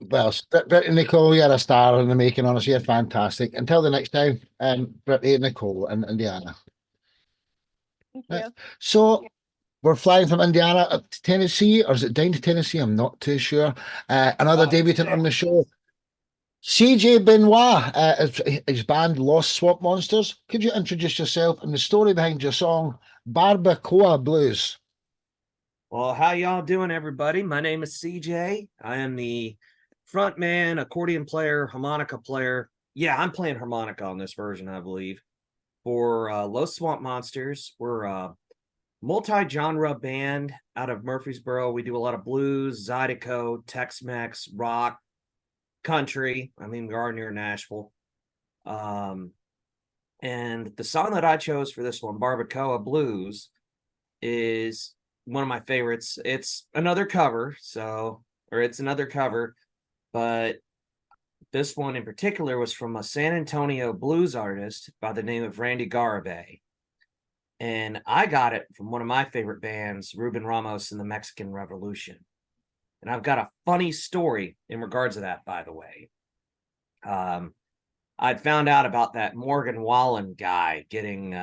Well, Brittany Nicole, you're a star in the making, honestly. You're fantastic. Until the next time, Brittany Nicole in Indiana. Thank Right. you. So we're flying from Indiana up to Tennessee, or is it down to Tennessee? I'm not too sure. Another debutant on the show, CJ Benoit, his band Lost Swamp Monsters. Could you introduce yourself and the story behind your song Barbacoa Blues? Well, how y'all doing, everybody? My name is CJ. I am the front man, accordion player, harmonica player. Yeah, I'm playing harmonica on this version, I believe, for Lost Swamp Monsters. We're a multi-genre band out of Murfreesboro. We do a lot of blues, zydeco, Tex-Mex, rock, country. I mean, we are near Nashville. And the song that I chose for this one, Barbacoa Blues, is one of my favorites. It's another cover, but this one in particular was from a San Antonio blues artist by the name of Randy Garibay. And I got it from one of my favorite bands, Ruben Ramos and the Mexican Revolution. And I've got a funny story in regards to that, by the way. I'd found out about that Morgan Wallen guy getting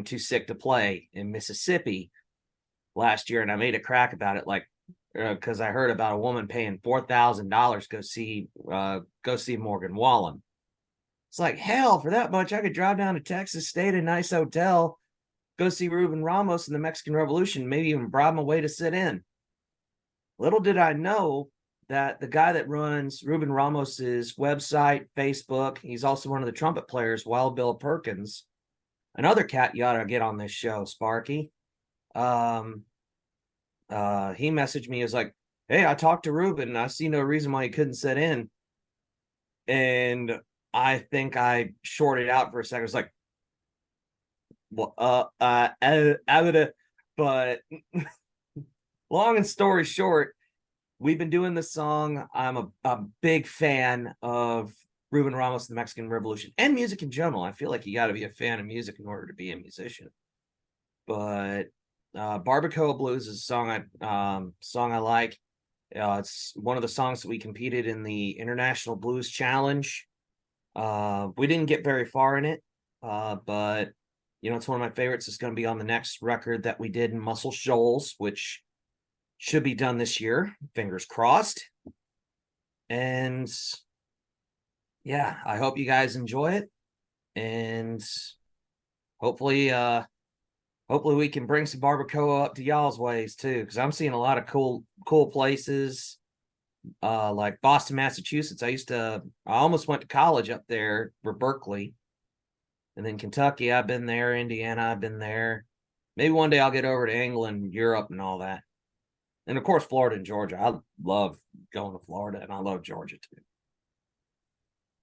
too sick to play in Mississippi last year, and I made a crack about it, like because I heard about a woman paying $4,000 go see Morgan Wallen. It's like, hell, for that much, I could drive down to Texas, stay at a nice hotel, go see Ruben Ramos and the Mexican Revolution, maybe even bribe him away to sit in. Little did I know that the guy that runs Ruben Ramos's website, Facebook, he's also one of the trumpet players, Wild Bill Perkins, another cat you ought to get on this show, Sparky. He messaged me, he was like, hey, I talked to Ruben and I see no reason why he couldn't sit in. And I think I shorted out for a second. I was like, well, but long and story short, we've been doing this song. I'm a big fan of Ruben Ramos and the Mexican Revolution and music in general. I feel like you got to be a fan of music in order to be a musician. But Barbacoa Blues is a song I like. It's one of the songs that we competed in the International Blues Challenge. We didn't get very far in it, but it's one of my favorites. It's going to be on the next record that we did in Muscle Shoals, which should be done this year. Fingers crossed. And yeah, I hope you guys enjoy it. And hopefully we can bring some barbacoa up to y'all's ways too, because I'm seeing a lot of cool places, like Boston, Massachusetts. I almost went to college up there for Berkeley, and then Kentucky. I've been there. Indiana, I've been there. Maybe one day I'll get over to England, Europe, and all that. And of course, Florida and Georgia. I love going to Florida, and I love Georgia too.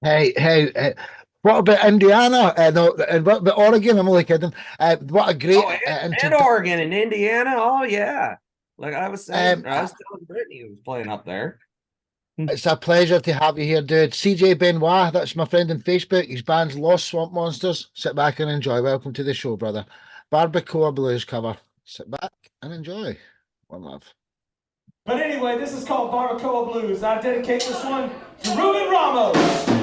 Hey, what about Indiana? No, and what about Oregon? I'm only kidding. What a great and Oregon and Indiana. Oh yeah, like I was saying, I was telling Brittany who was playing up there. It's a pleasure to have you here, dude. CJ Benoit, that's my friend on Facebook. His band's Lost Swamp Monsters. Sit back and enjoy. Welcome to the show, brother. Barbacoa Blues cover. Sit back and enjoy. One love. But anyway, this is called Barbacoa Blues. I dedicate this one to Ruben Ramos.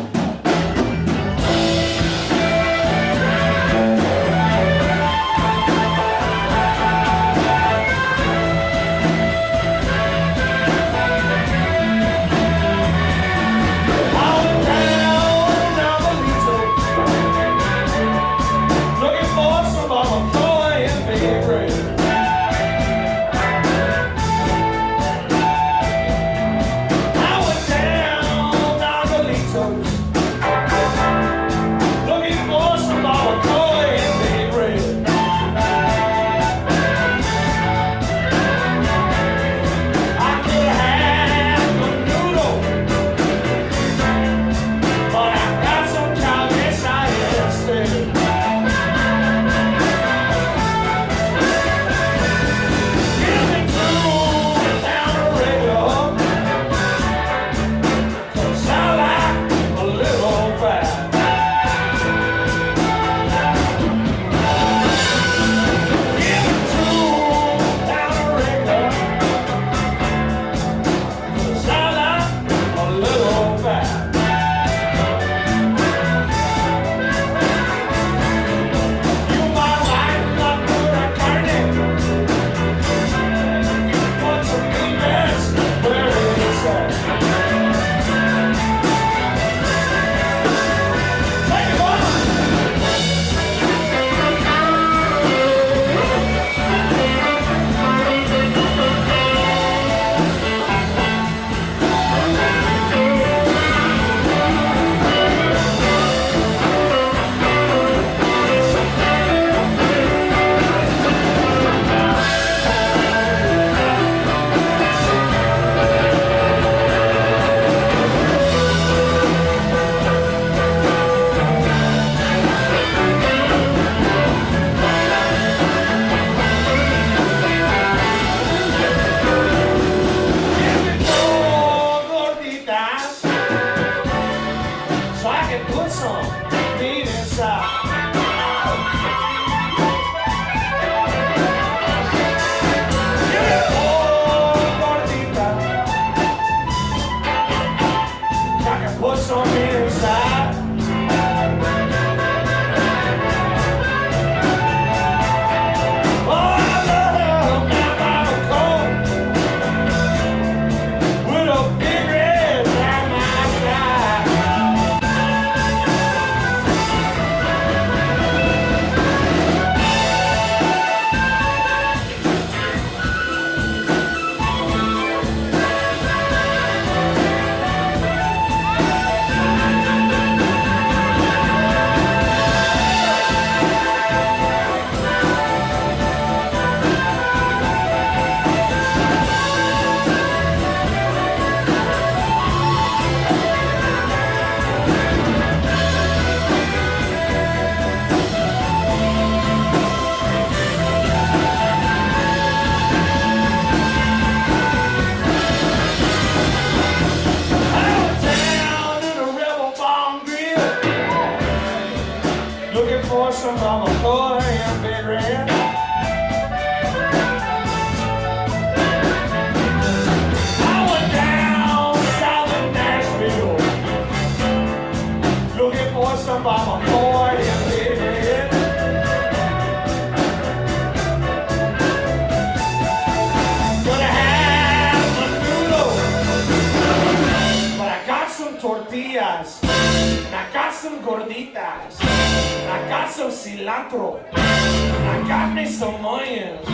tortillas, and I got some gorditas, and I got some cilantro, and I got me some onions,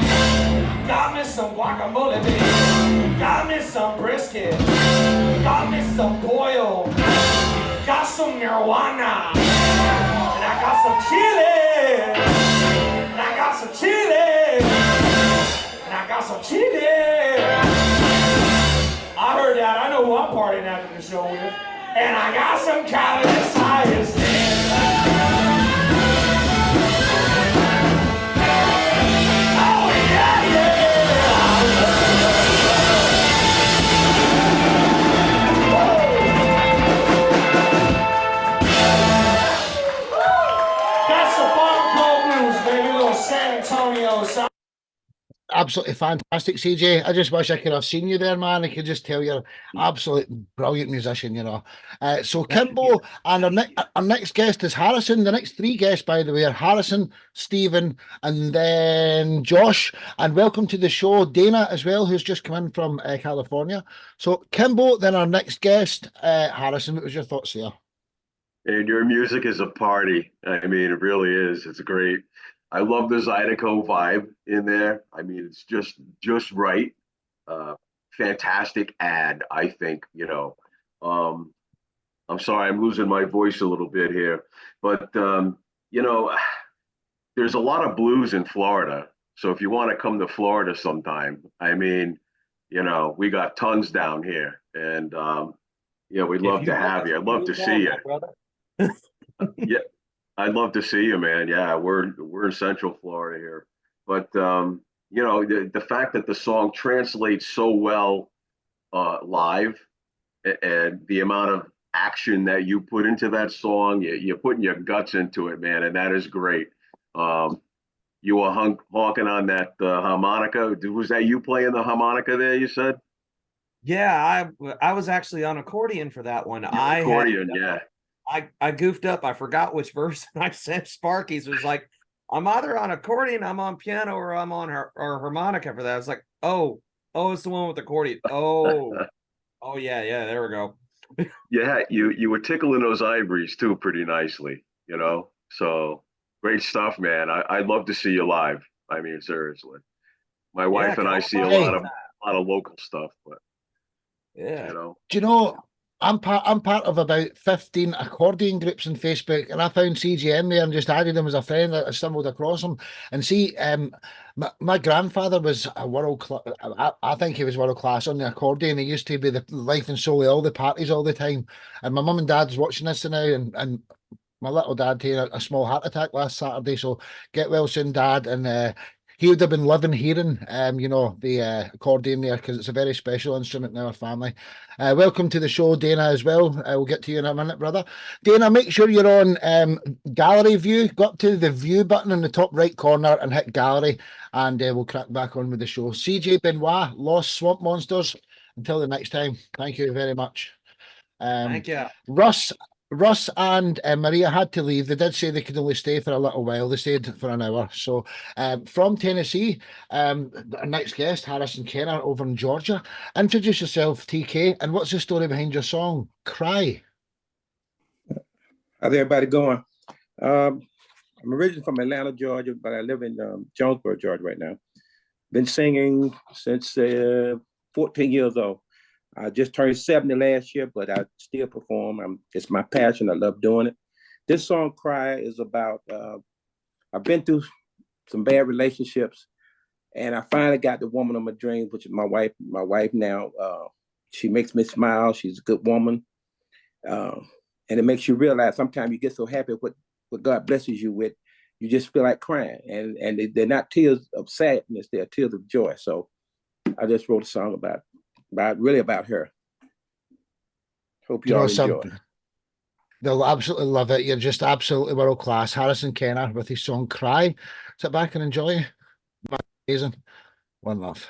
got me some guacamole, baby, got me some brisket, got me some pollo, got some marijuana, and I got some chili, and I got some chili, and I got some chili. I heard that. I know who I'm partying after the show with. And I got some calories high as oh, yeah, That's the Barbacoa Blues, baby. Little San Antonio. absolutely fantastic, CJ. I just wish I could have seen you there, man. I could just tell you're absolute brilliant musician, you know. So Kimbo, and our next guest is Harrison. The next three guests, by the way, are Harrison, Stephen, and then Josh. And welcome to the show, Dana, as well, who's just come in from California. So Kimbo, then our next guest, Harrison. What was your thoughts there? And your music is a party. I mean, it really is. It's great. I love the Zydeco vibe in there. I mean, it's just right. Fantastic ad, I think, you know. I'm sorry, I'm losing my voice a little bit here. But, you know, there's a lot of blues in Florida. So if you want to come to Florida sometime, I mean, you know, we got tons down here. And, yeah, we'd love to have you. I'd love to see you. Yeah, I'd love to see you, man. Yeah, we're in Central Florida here, but you know, the fact that the song translates so well live, and the amount of action that you put into that song, you're putting your guts into it, man, and that is great. You were honking on that harmonica. Was that you playing the harmonica there? You said? Yeah, I was actually on accordion for that one. Accordion, yeah. I goofed up. I forgot which verse I sent Sparky's. It was like, I'm either on accordion, I'm on piano, or I'm on or harmonica for that. I was like, oh, it's the one with accordion. Oh, yeah, there we go. Yeah, you were tickling those ivories too pretty nicely, you know. So great stuff, man. I'd love to see you live. I mean, seriously. My wife and I see a lot of local stuff, but yeah, you know. Do you know, I'm part of about 15 accordion groups on Facebook, and I found CGM there and just added him as a friend. I stumbled across him, and see, my grandfather was a world class. I think he was world class on the accordion. He used to be the life and soul of all the parties all the time. And my mum and dad's watching this now, and my little dad had a small heart attack last Saturday. So get well soon, Dad. And he would have been living hearing, you know, the accordion there, because it's a very special instrument in our family. Welcome to the show, Dana, as well. We'll get to you in a minute, brother. Dana, make sure you're on gallery view. Go up to the view button in the top right corner and hit gallery, and we'll crack back on with the show. CJ Benoit, Lost Swamp Monsters. Until the next time, thank you very much. Thank you. Russ and Maria had to leave. They did say they could only stay for a little while. They stayed for an hour. So from Tennessee, our next guest, Harrison Kenner, over in Georgia. Introduce yourself, TK, and what's the story behind your song, Cry? How's everybody going? I'm originally from Atlanta, Georgia, but I live in Jonesboro, Georgia right now. Been singing since 14 years old. I just turned 70 last year, but I still perform. It's my passion. I love doing it. This song, Cry, is about, I've been through some bad relationships, and I finally got the woman of my dreams, which is my wife. My wife now, she makes me smile. She's a good woman. And it makes you realize sometimes you get so happy with what God blesses you with, you just feel like crying. And they're not tears of sadness, they're tears of joy. So I just wrote a song about her. Hope you all enjoy. They'll absolutely love it. You're just absolutely world class. Harrison Kenner with his song Cry. Sit back and enjoy. Amazing. One love.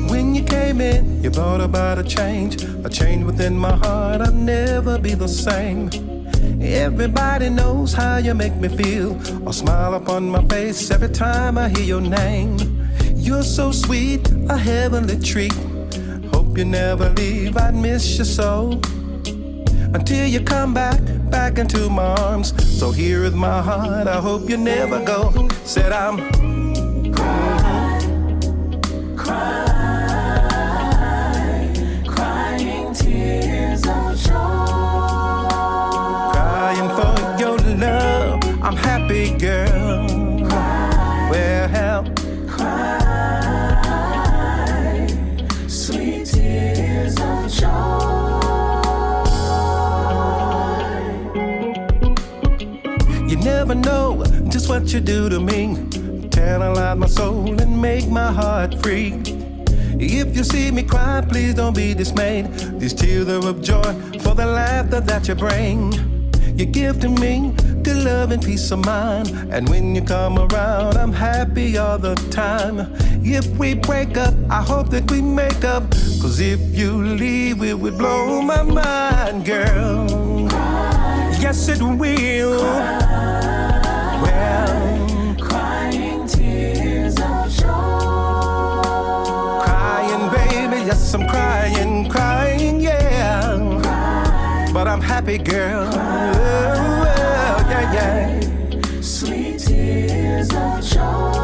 When you came in, you brought about a change within my heart. I'll never be the same. Everybody knows how you make me feel. A smile upon my face every time I hear your name. You're so sweet, a heavenly treat. Hope you never leave, I'd miss you so. Until you come back into my arms. So here is my heart, I hope you never go. Said I'm crying tears of joy. I'm happy, girl. Cry, well, help. Cry, sweet tears of joy. You never know just what you do to me. Tantalize my soul and make my heart free. If you see me cry, please don't be dismayed. These tears are of joy for the laughter that you bring. You give to me good love and peace of mind. And when you come around, I'm happy all the time. If we break up, I hope that we make up. Cause if you leave, it would blow my mind, girl. Yes, it will. Well, Crying tears of joy. crying, baby, yes, I'm crying, crying, yeah. But I'm happy, girl. Oh, yeah, yeah. Sweet tears of joy.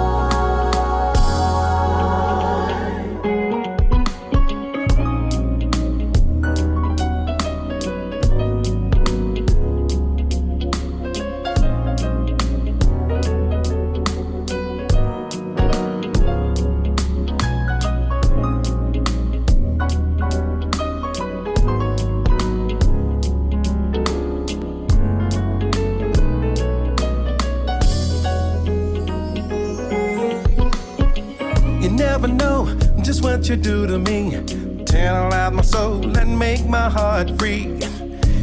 You never know just what you do to me. Tear out my soul and make my heart free.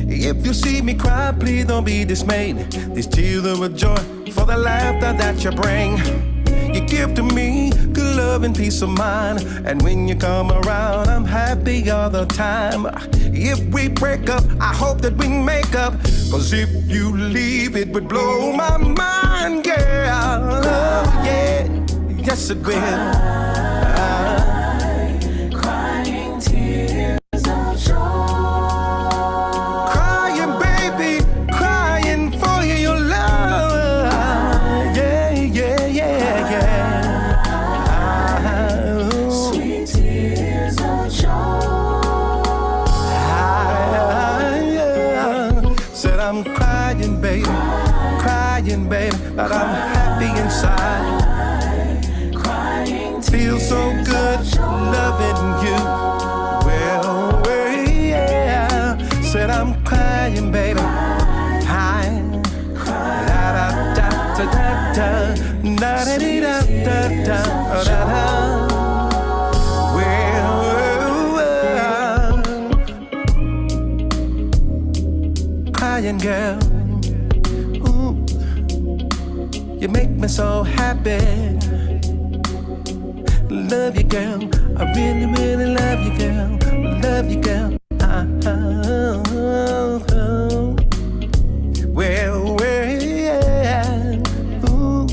If you see me cry, please don't be dismayed. These tears are a joy for the laughter that you bring. You give to me good love and peace of mind. And when you come around, I'm happy all the time. If we break up, I hope that we make up. Cause if you leave, it would blow my mind, girl. Oh, yeah, yes it will. Crying tears of joy. Crying, baby, crying for your love. Yeah, yeah, yeah, yeah. Sweet tears of joy. Said I'm crying, baby, but I'm happy inside. Feels so good loving you. Well, yeah. Said I'm crying, baby. Hi. Da da da da da da da da da da da da. Well, crying girl. Ooh, you make me so happy. Love you, girl. I really, really love you, girl. Love you, girl. Well, yeah. Ooh.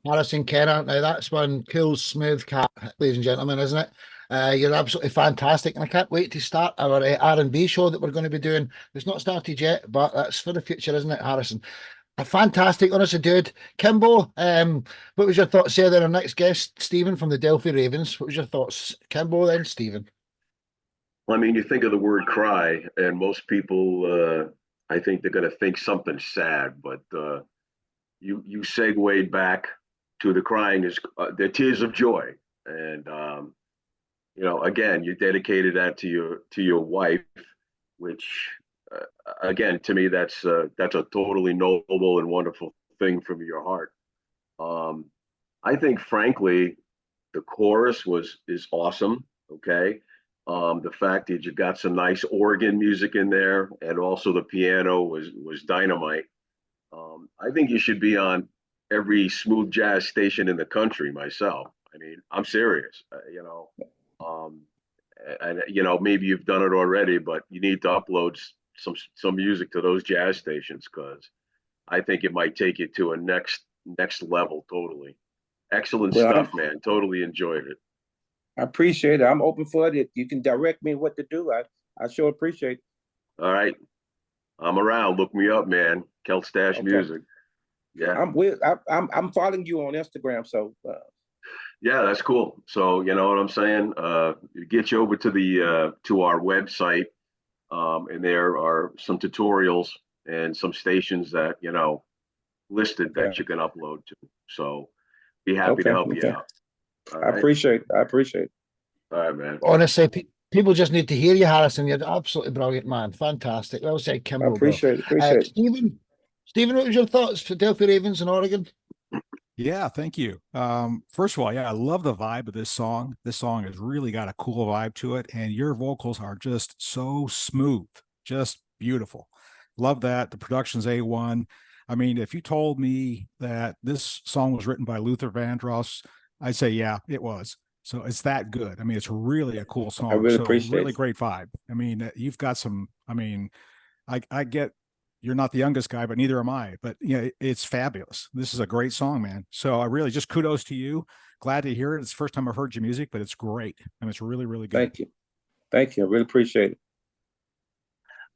Harrison Kenner. Now that's one cool, smooth cat, ladies and gentlemen, isn't it? You're absolutely fantastic, and I can't wait to start our R&B show that we're going to be doing. It's not started yet, but that's for the future, isn't it, Harrison? A fantastic, honestly, dude. Kimbo, what was your thoughts there? Then our next guest, Stephen from the Delphi Ravens. What was your thoughts, Kimbo? Then Stephen. Well, I mean, you think of the word cry, and most people, I think they're going to think something sad, but you segued back to the crying is the tears of joy, and you know, again, you dedicated that to your wife, which again, to me, that's a totally noble and wonderful thing from your heart. I think, frankly, the chorus is awesome. Okay, the fact that you got some nice organ music in there, and also the piano was dynamite. I think you should be on every smooth jazz station in the country. Myself, I mean, I'm serious. You know. And you know, maybe you've done it already, but you need to upload some music to those jazz stations, because I think it might take you to a next level. Totally excellent stuff, man. Totally enjoyed it. I appreciate it. I'm open for it. You can direct me what to do. I sure appreciate it. All right, I'm around. Look me up, man. Kelt Stash Music. Yeah, I'm following you on Instagram, so. Yeah, that's cool. So you know what I'm saying? Get you over to the to our website, and there are some tutorials and some stations that listed that you can upload to. So be happy to help you out. All right? I appreciate it. All right, man. Honestly, people just need to hear you, Harrison. You're absolutely brilliant, man. Fantastic. Well said, Kimbo. I appreciate it. Stephen, what was your thoughts for Delphi Ravens in Oregon? Yeah, thank you. First of all, yeah, I love the vibe of this song. This song has really got a cool vibe to it, and your vocals are just so smooth, just beautiful. Love that. The production's A1. I mean, if you told me that this song was written by Luther Vandross, I'd say, yeah, it was. So it's that good. I mean, it's really a cool song. I really So appreciate really it. great vibe. I mean, you've got some, I get you're not the youngest guy, but neither am I. But yeah, it's fabulous. This is a great song, man. So I really just kudos to you. Glad to hear it. It's the first time I've heard your music, but it's great. And it's really, really good. Thank you. Thank you. I really appreciate it.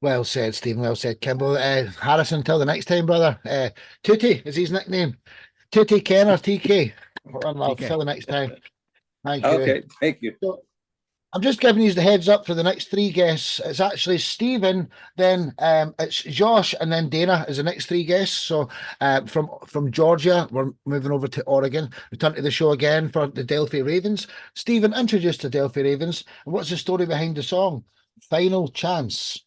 Well said, Stephen. Well said, Kimball. Harrison, until the next time, brother. Tootie is his nickname. Tootie Ken or TK. Until the next time. Thank you. Okay, thank you. So, I'm just giving you the heads up for the next three guests. It's actually Stephen, then it's Josh, and then Dana is the next three guests. So from Georgia, we're moving over to Oregon. Return to the show again for the Delphi Ravens. Stephen, introduced the Delphi Ravens. And what's the story behind the song? Final Chance.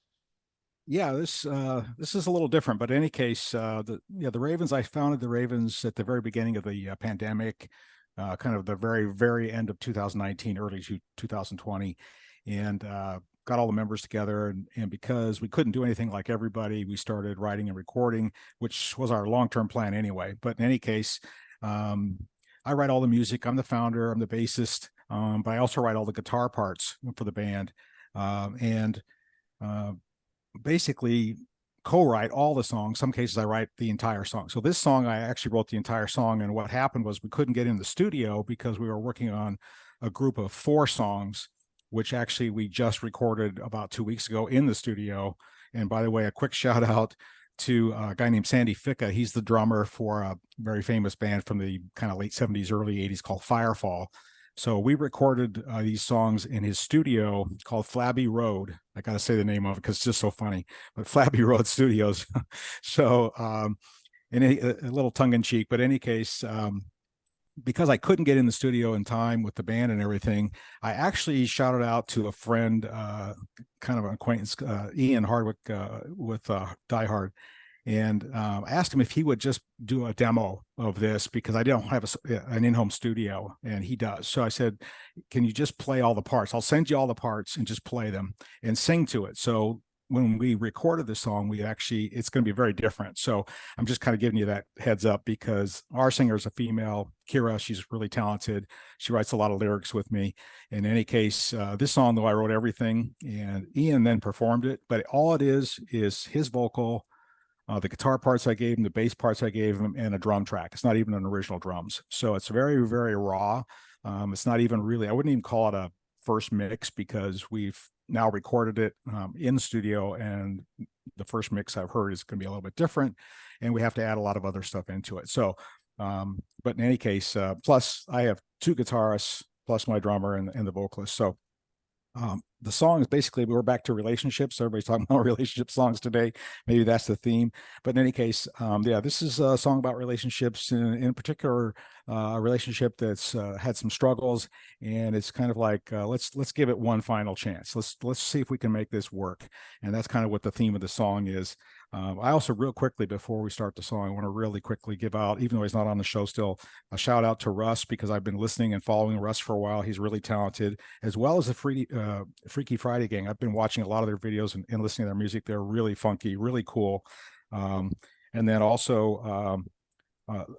Yeah, this is a little different, but in any case, the Ravens. I founded the Ravens at the very beginning of the pandemic, kind of the very, very end of 2019, early 2020, and got all the members together. And because we couldn't do anything like everybody, we started writing and recording, which was our long-term plan anyway. But in any case, I write all the music. I'm the founder. I'm the bassist, but I also write all the guitar parts for the band, and basically co-write all the songs. Some cases I write the entire song. So this song, I actually wrote the entire song. And what happened was we couldn't get in the studio because we were working on a group of 4 songs, which actually we just recorded about 2 weeks ago in the studio. And by the way, a quick shout out to a guy named Sandy Ficca. He's the drummer for a very famous band from the kind of late 70s, early 80s called Firefall. So we recorded these songs in his studio called Flabby Road. I got to say the name of it because it's just so funny, but Flabby Road Studios. So a little tongue in cheek, but in any case, because I couldn't get in the studio in time with the band and everything, I actually shouted out to a friend, kind of an acquaintance, Ian Hardwick with Die Hard. And I asked him if he would just do a demo of this because I don't have an in-home studio, and he does. So I said, can you just play all the parts? I'll send you all the parts and just play them and sing to it. So when we recorded the song, it's going to be very different. So I'm just kind of giving you that heads up because our singer is a female, Kira. She's really talented. She writes a lot of lyrics with me. In any case, this song, though, I wrote everything, and Ian then performed it. But all it is his vocal, the guitar parts I gave him, the bass parts I gave him, and a drum track. It's not even an original drums. So it's very, very raw. It's not even really, I wouldn't even call it a first mix because we've now recorded it in the studio, and the first mix I've heard is going to be a little bit different, and we have to add a lot of other stuff into it. So, but in any case, plus I have 2 guitarists, plus my drummer and the vocalist. So the song is basically, we're back to relationships. Everybody's talking about relationship songs today. Maybe that's the theme. But in any case, this is a song about relationships, in particular, a relationship that's had some struggles, and it's kind of like let's give it one final chance. Let's see if we can make this work. And that's kind of what the theme of the song is. I also, real quickly, before we start the song, I want to really quickly give out, even though he's not on the show still, a shout out to Russ, because I've been listening and following Russ for a while. He's really talented, as well as the Freaky Friday gang. I've been watching a lot of their videos and listening to their music. They're really funky, really cool. And then also,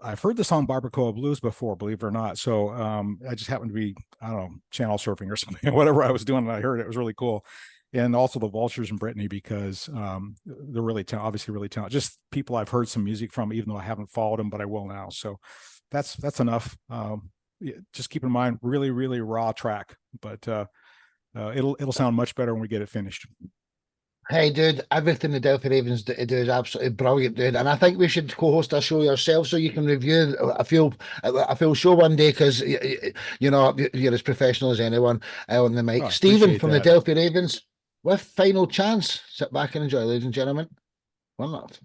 I've heard the song Barbacoa Blues before, believe it or not. So I just happened to be, I don't know, channel surfing or something, whatever I was doing, and I heard it. It was really cool. And also the Vultures and Brittany, because they're really obviously really talented. Just people I've heard some music from, even though I haven't followed them, but I will now. So that's enough. Just keep in mind, really, really raw track, but it'll sound much better when we get it finished. Hey, dude, everything the Delphi Ravens do is absolutely brilliant, dude. And I think we should co-host a show yourself so you can review a full show one day, because, you know, you're as professional as anyone on the mic. Oh, Stephen from the that. Delphi Ravens with Final Chance. Sit back and enjoy, ladies and gentlemen. One love.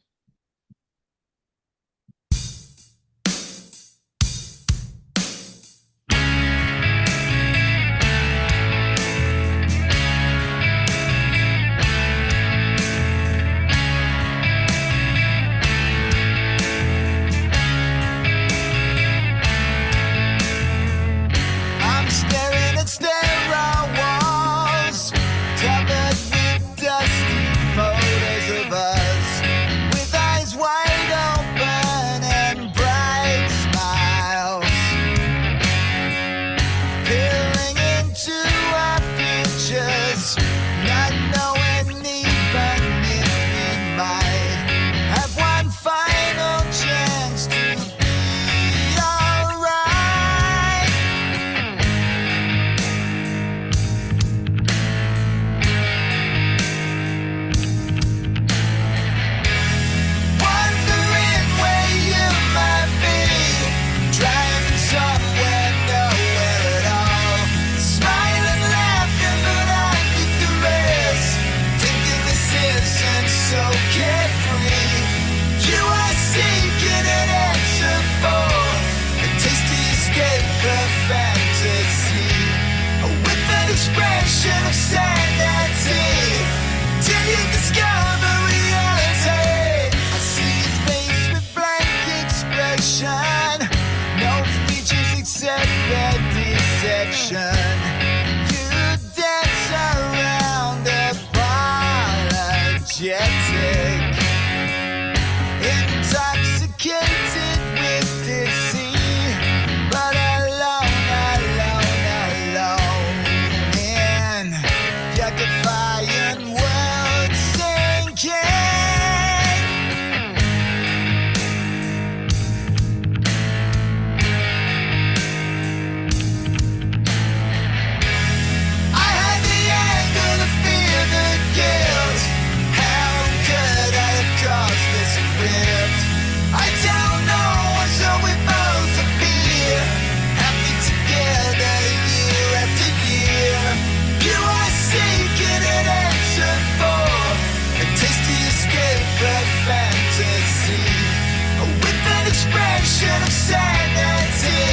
of sanity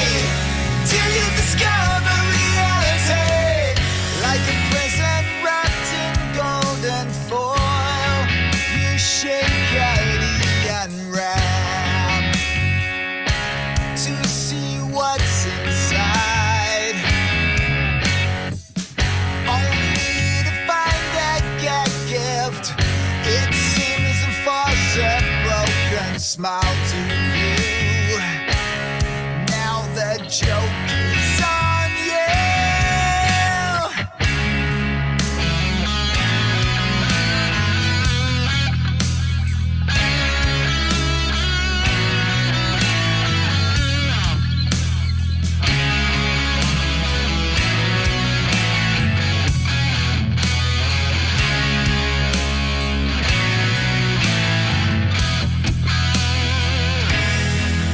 till you discover reality. Like a present wrapped in golden foil, you shake and wrap to see what's inside. Only to find that gift. It seems a false, a broken smile to you. Now the joke is on you.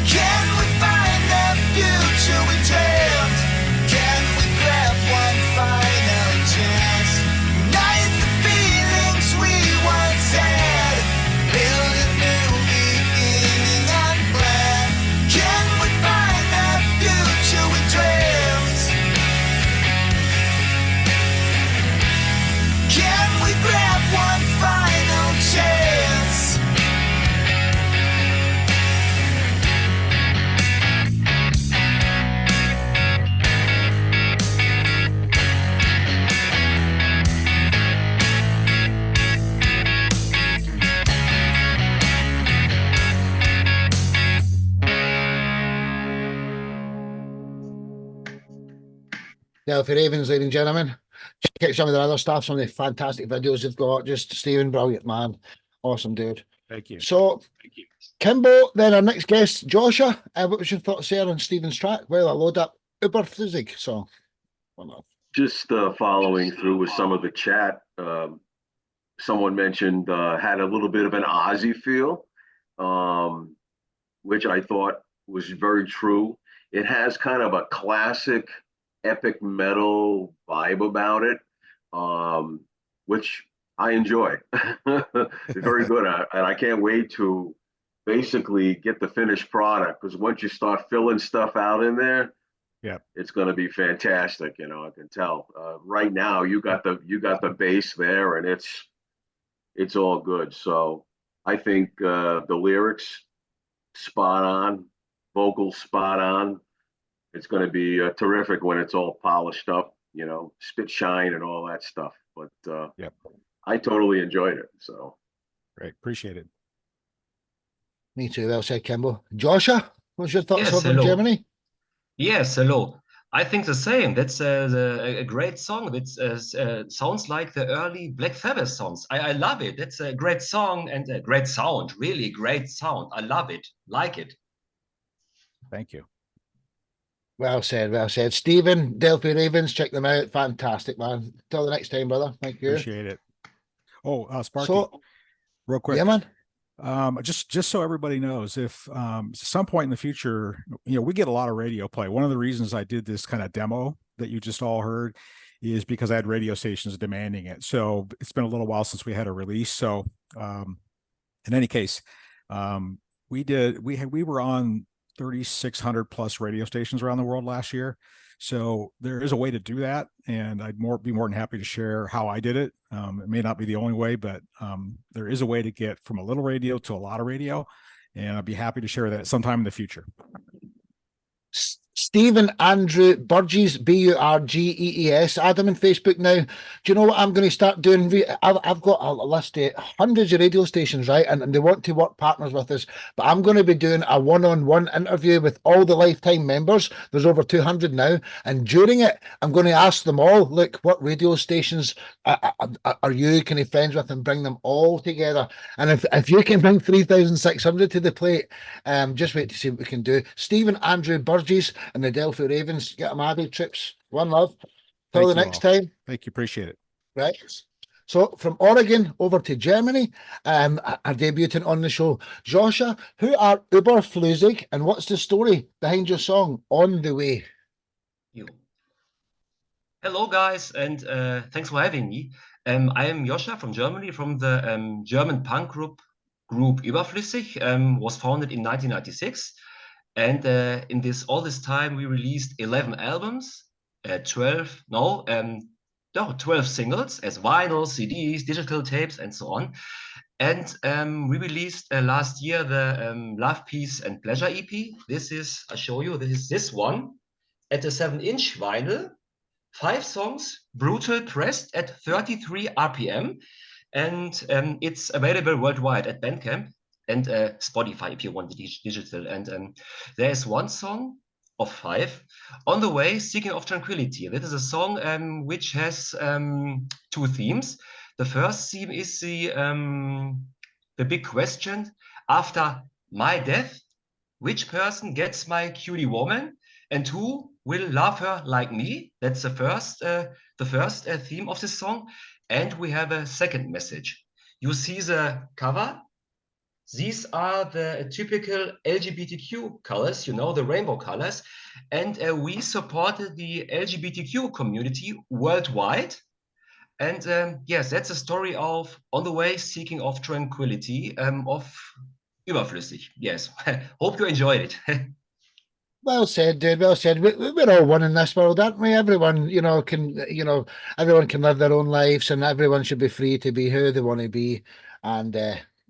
Can we find the future we dreamed? Can we grab one final chance? Unite the feelings we once had, build a new beginning and plan. Can we find the future we dreamed? Can we grab one final chance? Now, for Ravens, ladies and gentlemen, check out some of the other stuff, some of the fantastic videos they've got. Just Stephen, brilliant man, awesome dude. Thank you. So, Kimbo, then our next guest, Joshua. What was your thoughts there on Stephen's track? Well, I load up Überflüssig song. Just following through with some of the chat, someone mentioned had a little bit of an Ozzy feel, which I thought was very true. It has kind of a classic epic metal vibe about it, which I enjoy. Very good. And I can't wait to basically get the finished product, because once you start filling stuff out in there, yeah, it's going to be fantastic. You know, I can tell. Right now, you got the bass there, and it's all good. So I think the lyrics spot on, vocals spot on. It's going to be terrific when it's all polished up, you know, spit shine and all that stuff. But yep, I totally enjoyed it. So great, appreciate it. Me too. Well said, Kimbo. Joshua, what's your thoughts Yes, over in hello. Germany? Yes, hello. I think the same. That's a great song. It sounds like the early Black Sabbath songs. I love it. It's a great song and a great sound. Really great sound. I love it. Like it. Thank you. Well said, well said. Stephen, Delphi Ravens, check them out. Fantastic, man. Till the next time, brother. Thank you. Appreciate it. Oh, Sparky, So, real quick. yeah, man. Just so everybody knows, if some point in the future, you know, we get a lot of radio play. One of the reasons I did this kind of demo that you just all heard is because I had radio stations demanding it. So it's been a little while since we had a release. So in any case, we were on 3,600 plus radio stations around the world last year. So there is a way to do that, and I'd be more than happy to share how I did it. It may not be the only way, but there is a way to get from a little radio to a lot of radio, and I'd be happy to share that sometime in the future. Stephen Andrew Burgess, Burgees. Adam on Facebook now. Do you know what I'm going to start doing? I've got a list of hundreds of radio stations, right? And they want to work partners with us. But I'm going to be doing a one-on-one interview with all the lifetime members. There's over 200 now. And during it, I'm going to ask them all, look, what radio stations are you kind of friends with, and bring them all together. And if you can bring 3,600 to the plate, just wait to see what we can do. Stephen Andrew Burgess and the Delphi Ravens, get them added. Trips. One love. Till the next time. Thank you. Appreciate it. Right. So from Oregon over to Germany, our debutant on the show, Joshua, who are Überflüssig, and what's the story behind your song On the Way? Hello, guys, and thanks for having me. I am Joshua from Germany, from the German punk group Überflüssig. Was founded in 1996. And in all this time, we released 11 albums, 12 singles as vinyl, CDs, digital tapes, and so on. And we released last year the Love, Peace, and Pleasure EP. This is, I'll show you, this is this one at a 7-inch vinyl, 5 songs, brutal, pressed at 33 RPM. And it's available worldwide at Bandcamp and Spotify if you want the digital. And there is one song of 5, On the Way, Seeking of Tranquility. This is a song which has 2 themes. The first theme is the big question: after my death, which person gets my cutie woman, and who will love her like me? That's the first theme of this song. And we have a second message. You see the cover. These are the typical LGBTQ colors, the rainbow colors. And we supported the LGBTQ community worldwide. And yes, that's a story of On the Way, Seeking of Tranquility, of Überflüssig. Yes, hope you enjoyed it. Well said, dude. Well said. We're all one in this world, aren't we? Everyone, everyone can live their own lives, and everyone should be free to be who they want to be. And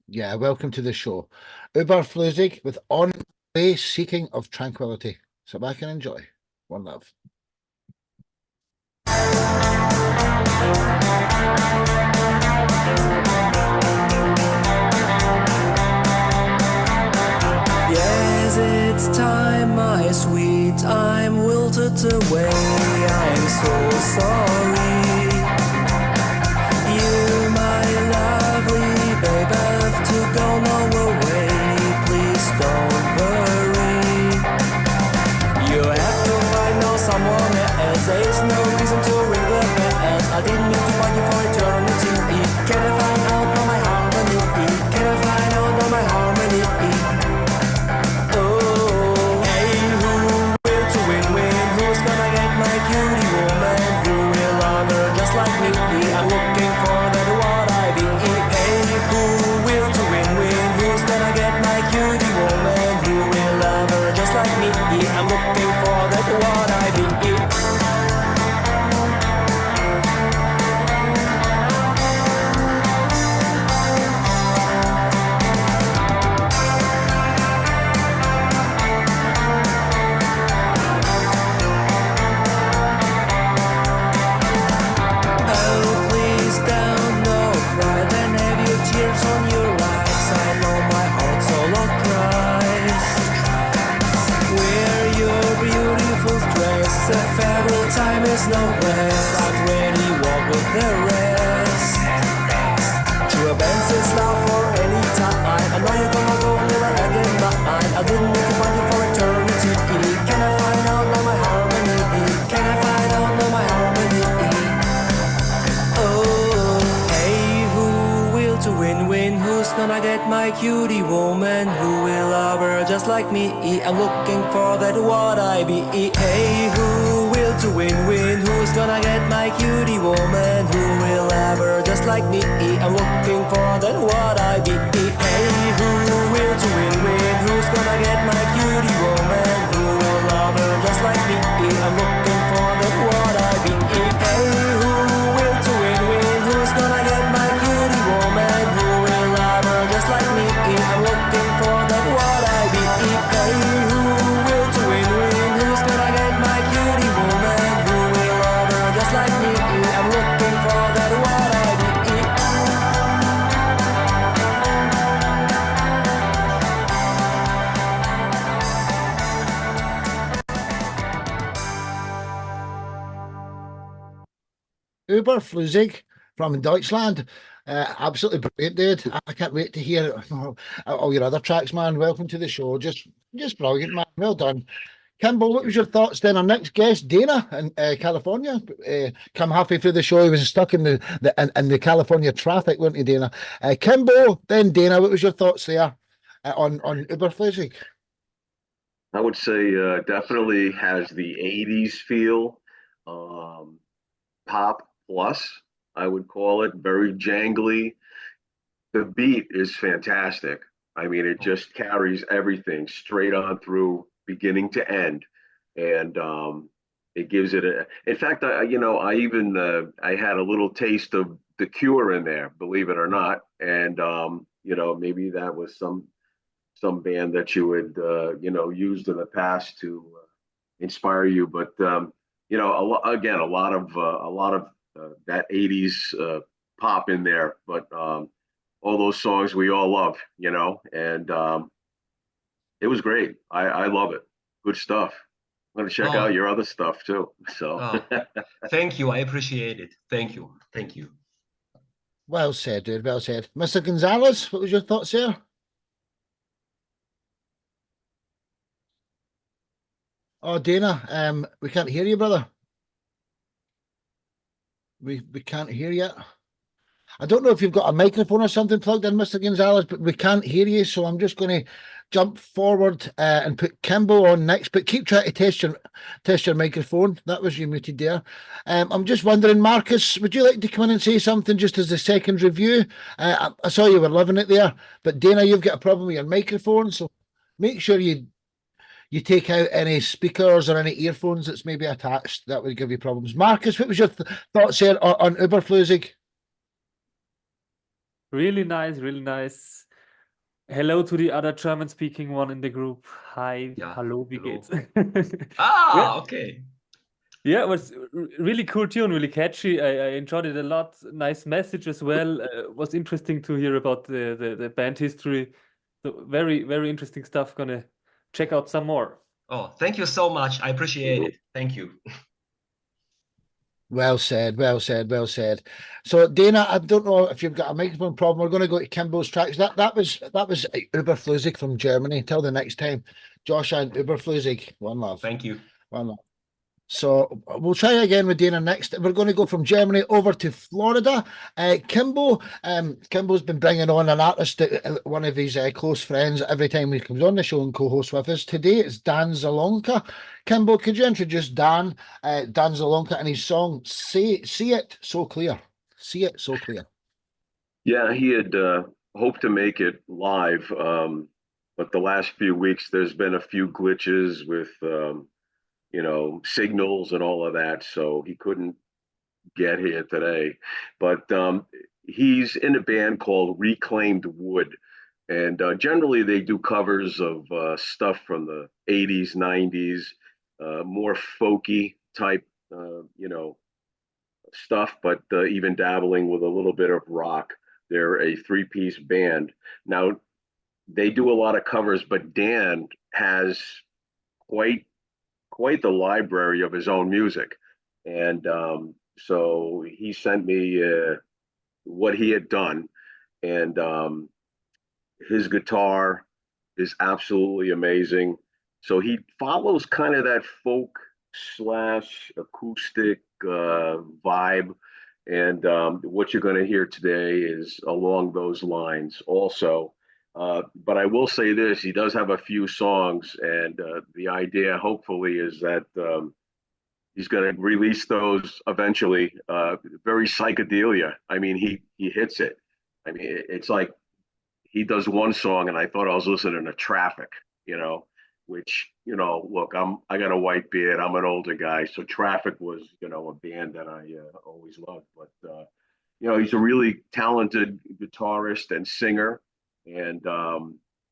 yeah, welcome to the show. Überflüssig with On the Way, Seeking of Tranquility. So back and enjoy. One love. Yes, it's time, my sweet, I'm wilted away, I'm so sorry. You, my lovely babe, have to go no away, please don't worry. You have to find out someone else, there's no reason to ring the bells. I didn't mean to find you for eternity. Can I find out now my harmony? Can I find out now my harmony? Oh, hey, who will to win? Who's gonna get my cutie woman? Who will love her just like me? I'm looking for that what I be. Hey, who will to win? Who's gonna get my cutie woman? Who will love her just like me? I'm looking for that what I be. Time is no rest, I'm ready, walk with the rest. True events is love for any time. I know you're gonna go never again, but I didn't need to find you for eternity. Can I find out now my harmony? Can I find out now my harmony? Oh, hey, who will to win? Who's gonna get my cutie woman? Who will love her just like me? I'm looking for that what I be. Hey, who to win? Who's gonna get my cutie woman? Who will love her just like me? I'm looking for that what I be. Hey, who will to win? Who's gonna get my cutie woman? Who will love her just like me? I'm looking for that what I be. Hey, who will to win? Who's gonna get my cutie woman? Who will love her just like me? I'm looking for that what I be. Hey, who will to win? Who's gonna get my cutie woman? Who will love her just like me? I'm looking for that what I be. Überflüssig from Deutschland. Absolutely brilliant, dude. I can't wait to hear all your other tracks, man. Welcome to the show. Just brilliant, man. Well done. Kimball, what was your thoughts then? Our next guest, Dana in California, come halfway through the show. He was stuck in the California traffic, weren't he, Dana? Kimball, then Dana, what was your thoughts there on Überflüssig? I would say definitely has the 80s feel, pop plus, I would call it, very jangly. The beat is fantastic. I mean, it just carries everything straight on through beginning to end, and it gives it a. In fact, I even I had a little taste of The Cure in there, believe it or not, and maybe that was some band that you had used in the past to inspire you, but again, a lot of that '80s pop in there, but all those songs we all love, and it was great. I love it. Good stuff. I'm gonna check out your other stuff too. So thank you. I appreciate it. Thank you. Thank you. Well said, dude. Well said. Mr. Gonzalez, what was your thoughts there? Oh, Dana, we can't hear you, brother. We can't hear you. I don't know if you've got a microphone or something plugged in, Mr. Gonzalez, but we can't hear you. So I'm just going to jump forward and put Kimbo on next. But keep trying to test your microphone. That was you muted there. I'm just wondering, Marcus, would you like to come in and say something just as the second review? I saw you were loving it there, but Dana, you've got a problem with your microphone, so make sure you take out any speakers or any earphones that's maybe attached. That would give you problems. Marcus, what was your thoughts here on Überflüssig? Really nice, really nice. Hello to the other German-speaking one in the group. Hi, hallo, wie geht's? Okay. Yeah, it was really cool tune, really catchy. I enjoyed it a lot. Nice message as well. Was interesting to hear about the band history. So very, very interesting stuff. Gonna check out some more. Oh, thank you so much. I appreciate it. Thank you. Well said, well said, well said. So Dana, I don't know if you've got a microphone problem. We're going to go to Kimbo's tracks. That was Überflüssig from Germany. Till the next time, Josh and Überflüssig. One love. Thank you. One love. So we'll try again with Dana next. We're going to go from Germany over to Florida. Kimbo's been bringing on an artist, one of his close friends, every time he comes on the show and co-hosts with us. Today it's Dan Zalonka. Kimbo, could you introduce Dan Zalonka and his song See It So Clear? See It So Clear. Yeah, he had hoped to make it live, but the last few weeks there's been a few glitches with signals and all of that, so he couldn't get here today. But he's in a band called Reclaimed Wood, and generally they do covers of stuff from the 80s, 90s, more folky type, stuff, but even dabbling with a little bit of rock. They're a three-piece band. Now, they do a lot of covers, but Dan has quite the library of his own music, and so he sent me what he had done, and his guitar is absolutely amazing. So he follows kind of that folk / acoustic vibe, and what you're going to hear today is along those lines also. But I will say this, he does have a few songs, and the idea hopefully is that he's going to release those eventually. Very psychedelia. I mean, he hits it. I mean, it's like he does one song and I thought I was listening to Traffic, which, look, I got a white beard, I'm an older guy, so Traffic was, a band that I always loved. But he's a really talented guitarist and singer. And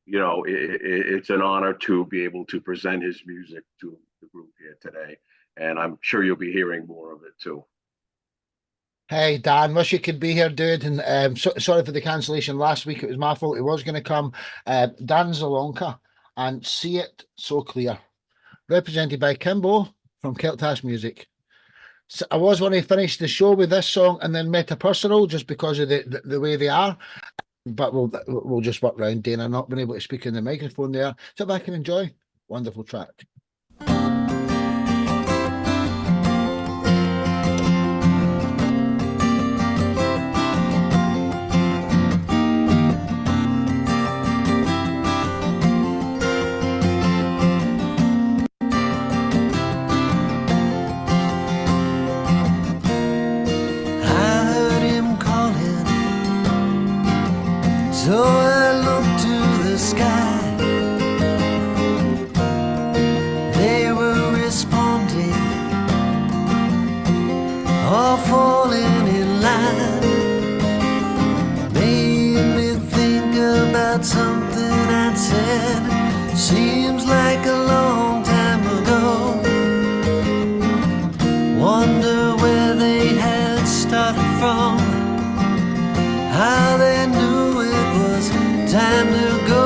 it's an honor to be able to present his music to the group here today, and I'm sure you'll be hearing more of it too. Hey Dan, wish you could be here, dude. And sorry for the cancellation last week. It was my fault. It was going to come. Dan Zalonka and See It So Clear, represented by Kimbo from Keltash Music. So I was going to finish the show with this song and then Metapersonal, just because of the way they are. But we'll just work around Dana not being able to speak in the microphone there. Sit back and enjoy. Wonderful track. So I looked to the sky. mind. Made me think about something I'd said. Seems like a long time ago. Wonder where they had started from, how they knew it was time to go,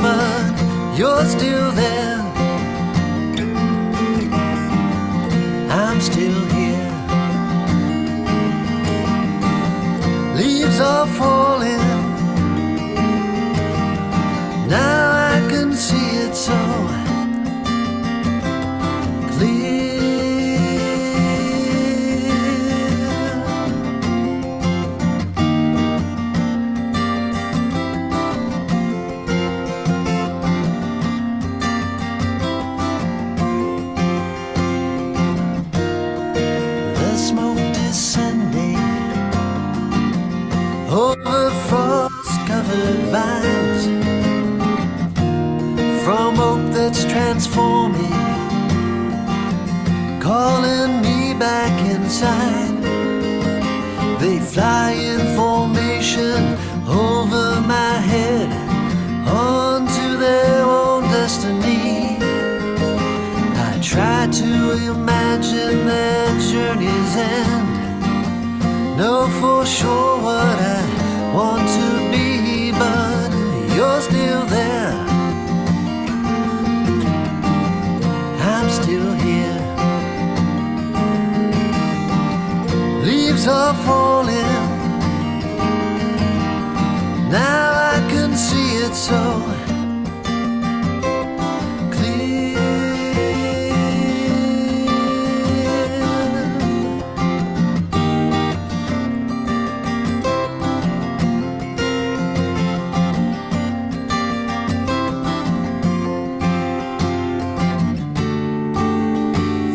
but you're still there. I'm still here. Leaves are falling. Now I can see it so clear. The smoke descending over frost-covered vines, from hope that's transforming, calling me back inside. They fly in formation over my head, onto their own destiny. I try to imagine their journey's end, know for sure what I want to be, but you're still there. I'm still here. Leaves are falling. Now I can see it so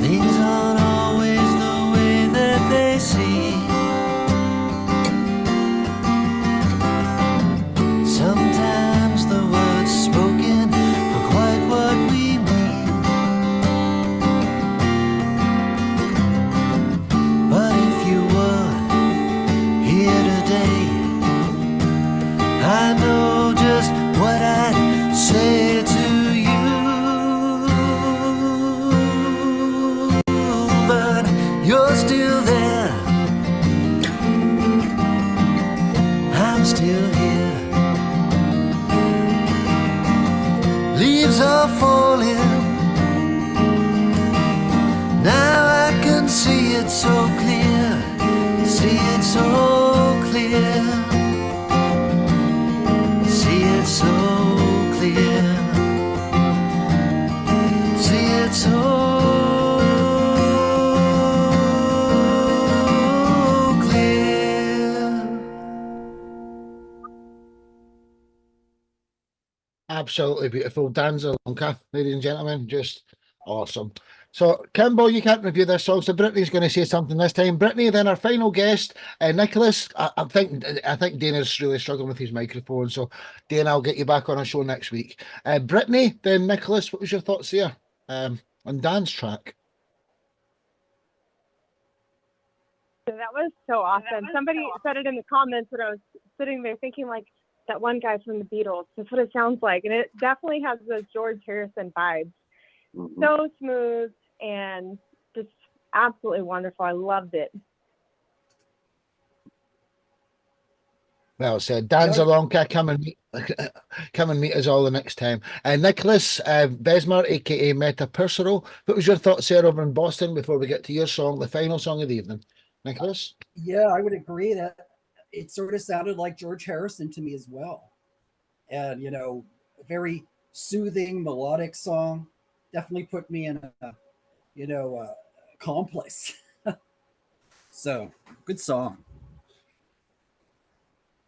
things aren't always the way that they seem. Sometimes the words spoken are quite what we mean. But if you were here today, I know just what I'd say to you. But you're still there. I'm still here. Leaves are falling. Now I can see it so clear. See it so clear. See it so clear. See it so clear. Absolutely beautiful. Dan Zalonka, ladies and gentlemen, just awesome. So, Kimbo, you can't review this song, so Brittany's going to say something this time. Brittany, then our final guest, Nicholas. I think Dana's really struggling with his microphone, so Dana, I'll get you back on our show next week. Brittany, then Nicholas, what was your thoughts here on Dan's track? That was so awesome. Somebody said it in the comments when I was sitting there thinking, like, that one guy from the Beatles. That's what it sounds like. And it definitely has those George Harrison vibes. So smooth and just absolutely wonderful. I loved it. Well said. Dan Zalonka, come and meet us all the next time. Nicholas Besmer, aka Meta Personal, what was your thoughts there over in Boston before we get to your song, the final song of the evening? Nicholas? Yeah, I would agree that it sort of sounded like George Harrison to me as well. And, you know, a very soothing, melodic song. Definitely put me in a, you know, calm place. So, good song.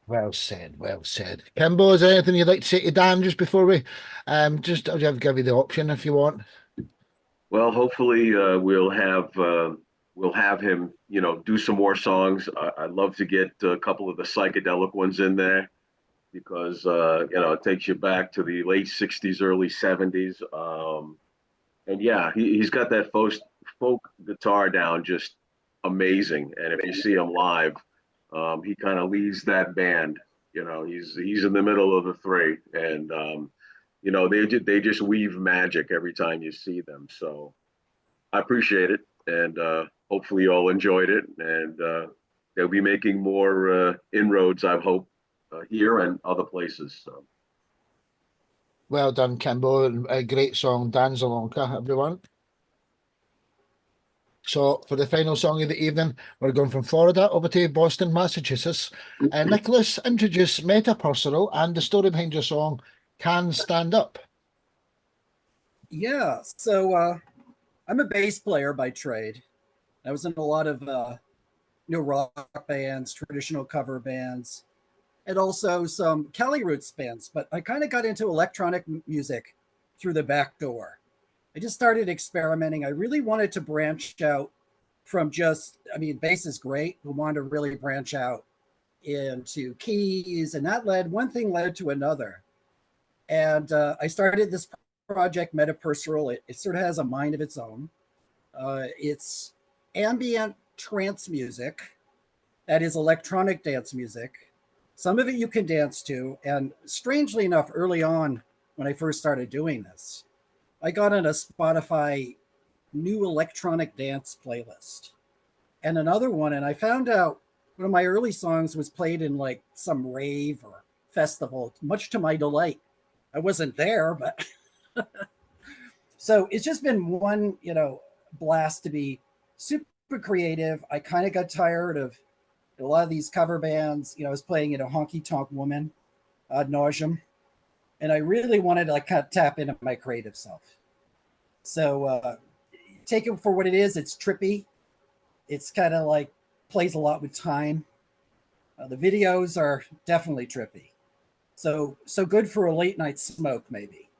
Well said, well said. Kimbo, is there anything you'd like to say to Dan just before we I'll give you the option if you want. Well, hopefully we'll have him, you know, do some more songs. I'd love to get a couple of the psychedelic ones in there because you know, it takes you back to the late 60s, early 70s. And yeah, he's got that folk guitar down just amazing. And if you see him live, He kind of leads that band. You know, he's in the middle of the three, and you know, they just weave magic every time you see them. So I appreciate it, and hopefully you all enjoyed it, and they'll be making more inroads, I hope, here and other places. So. Well done, Kimbo. And a great song, Danzalonka, everyone. So for the final song of the evening, we're going from Florida over to Boston, Massachusetts. Nicholas, introduce Metapersonal and the story behind your song, Can Stand Up. Yeah, so I'm a bass player by trade. I was in a lot of rock bands, traditional cover bands, and also some Cali Roots bands. But I kind of got into electronic music through the back door. I just started experimenting. I really wanted to branch out from just, I mean, bass is great. We wanted to really branch out into keys, and that one thing led to another. And I started this project, Metapersonal. It sort of has a mind of its own. It's ambient trance music that is electronic dance music. Some of it you can dance to. And strangely enough, early on, when I first started doing this, I got on a Spotify new electronic dance playlist and another one. And I found out one of my early songs was played in like some rave or festival, much to my delight. I wasn't there, but so it's just been one, blast to be super creative. I kind of got tired of a lot of these cover bands. I was playing Honky Tonk Woman ad nauseum. And I really wanted to kind of tap into my creative self. So take it for what it is. It's trippy. It's kind of like plays a lot with time. The videos are definitely trippy. So good for a late night smoke, maybe.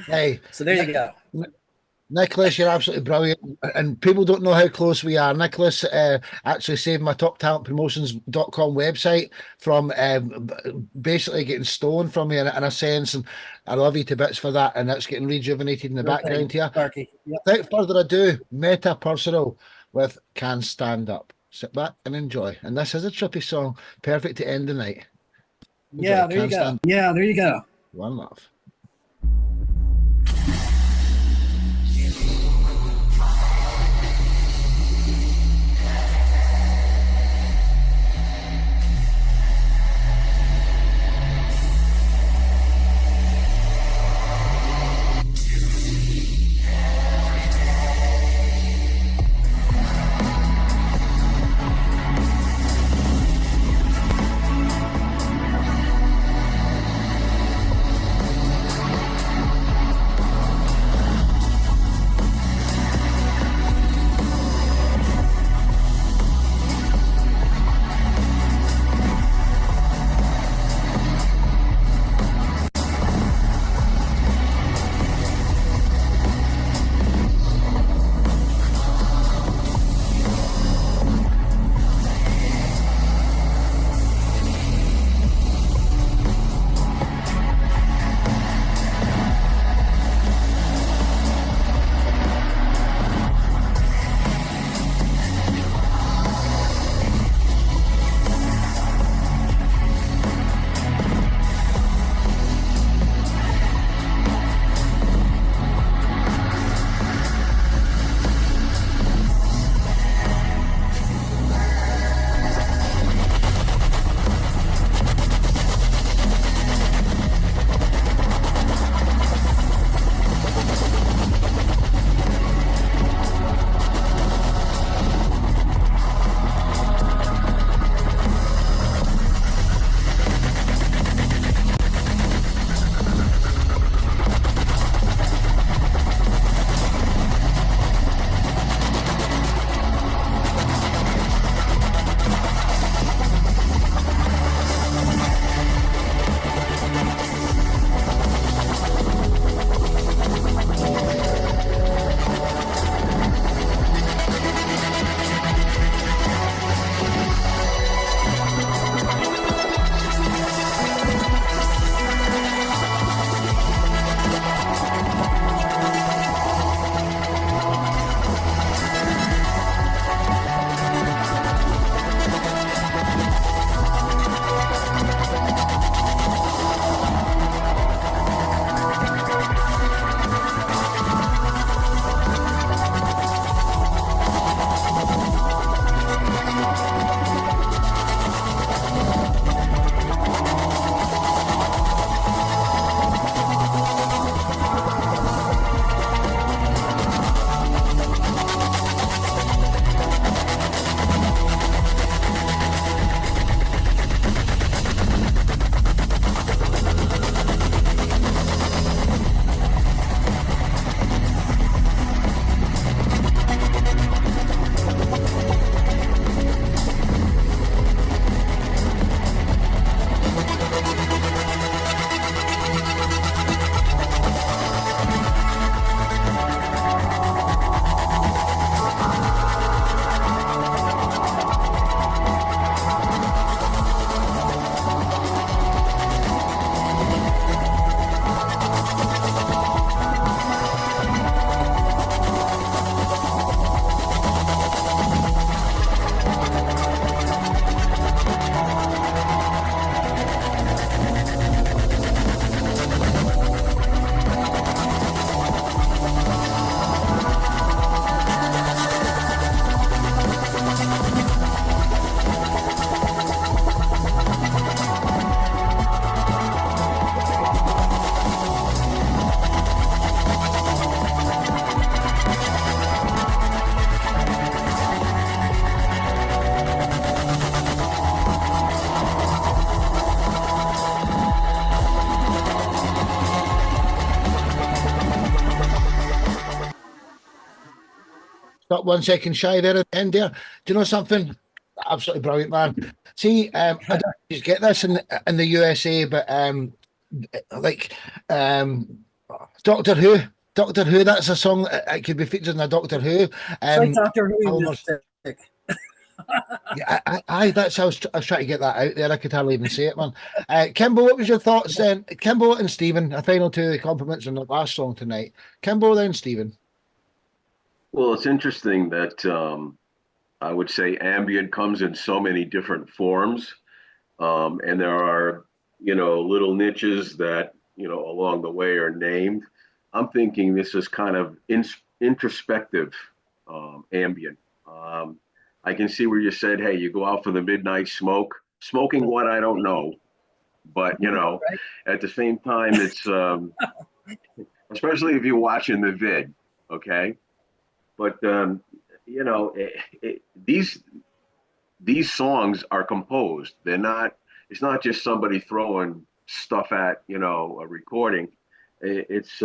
Hey, so there you go. Nicholas, you're absolutely brilliant. And people don't know how close we are. Nicholas actually saved my TopTalentPromotions.com website from basically getting stolen from me in a sense. And I love you to bits for that. And that's getting rejuvenated in the background here. Sparky. Yep. Without further ado, Metapersonal with Can Stand Up. Sit back and enjoy. And this is a trippy song, perfect to end the night. Enjoy. Yeah, there you go. Yeah, there you go. One love. Stop 1 second shy there at the end there. Do you know something? Absolutely brilliant, man. See, I don't just get this in the USA, but like Doctor Who. Doctor Who, that's a song that could be featured in a Doctor Who. It's like Doctor Who almost, music. yeah, that's I was trying to get that out there. I could hardly even say it, man. Kimbo, what was your thoughts then? Kimbo and Stephen, a final two of the compliments on the last song tonight. Kimbo, then Stephen. Well, it's interesting that I would say ambient comes in so many different forms, and there are little niches that along the way are named. I'm thinking this is kind of introspective ambient. I can see where you said, hey, you go out for the midnight smoke. Smoking what, I don't know. But, at the same time, it's, especially if you're watching the vid, okay? But, these songs are composed. It's not just somebody throwing stuff at, a recording. It's,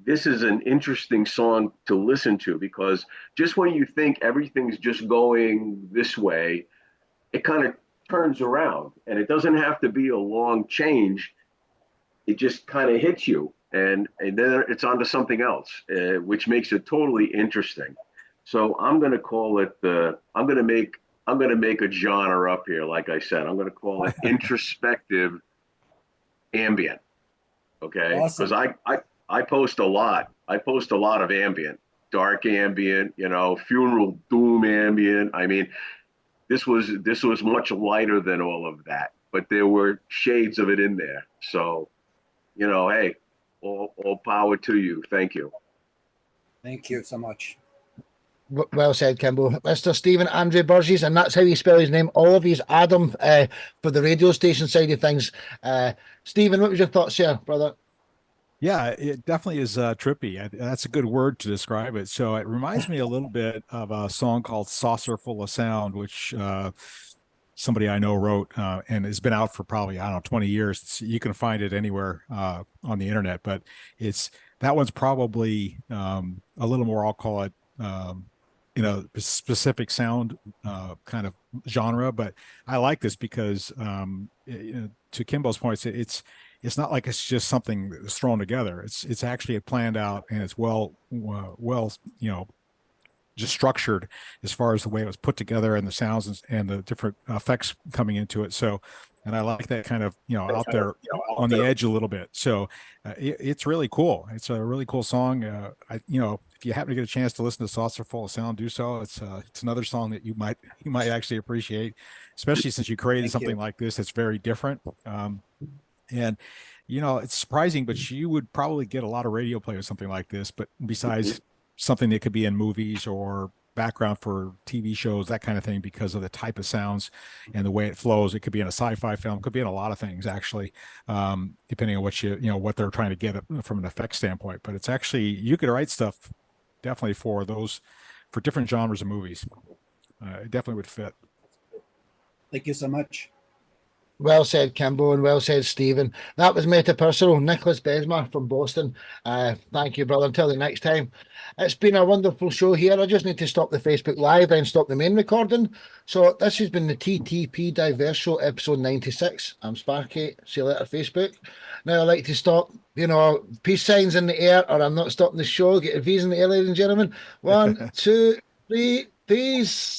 this is an interesting song to listen to because just when you think everything's just going this way, it kind of turns around, and it doesn't have to be a long change. It just kind of hits you, and then it's onto something else, which makes it totally interesting. So I'm going to call it I'm going to make a genre up here. Like I said, I'm going to call it introspective ambient. Okay. Awesome. Because I post a lot. I post a lot of ambient, dark ambient, funeral doom ambient. I mean, this was much lighter than all of that, but there were shades of it in there. So, hey, all power to you. Thank you. Thank you so much. Well said, Kimbo. Mr. Stephen Andre Burgess, and that's how you spell his name. All of these Adam for the radio station side of things. Stephen, what was your thoughts here, brother? Yeah, it definitely is trippy. That's a good word to describe it. So it reminds me a little bit of a song called Saucer Full of Sound, which somebody I know wrote and has been out for probably, 20 years. You can find it anywhere on the internet, but that one's probably a little more, I'll call it, specific sound kind of genre. But I like this because to Kimbo's point, it's not like it's just something that's thrown together. It's actually planned out, and it's well, just structured as far as the way it was put together and the sounds and the different effects coming into it. So, and I like that kind of, out there on the edge a little bit. So it's really cool. It's a really cool song. If you happen to get a chance to listen to Saucer Full of Sound, do so. It's another song that you might actually appreciate, especially since you created something like this that's very different. And, it's surprising, but you would probably get a lot of radio play with something like this. But besides something that could be in movies or background for TV shows, that kind of thing, because of the type of sounds and the way it flows, it could be in a sci-fi film, could be in a lot of things, actually, depending on what they're trying to get from an effect standpoint. But it's actually, you could write stuff definitely for different genres of movies. It definitely would fit. Thank you so much. Well said, Kimbo, and well said, Stephen. That was Metapersonal, Nicholas Besma from Boston. Thank you, brother. Until the next time. It's been a wonderful show here. I just need to stop the Facebook Live, then stop the main recording. So this has been the TTP-Diverse Show, episode 96. I'm Sparky. See you later, Facebook. Now I like to stop, peace signs in the air, or I'm not stopping the show. Get your V's in the air, ladies and gentlemen. 1, 2, 3, peace.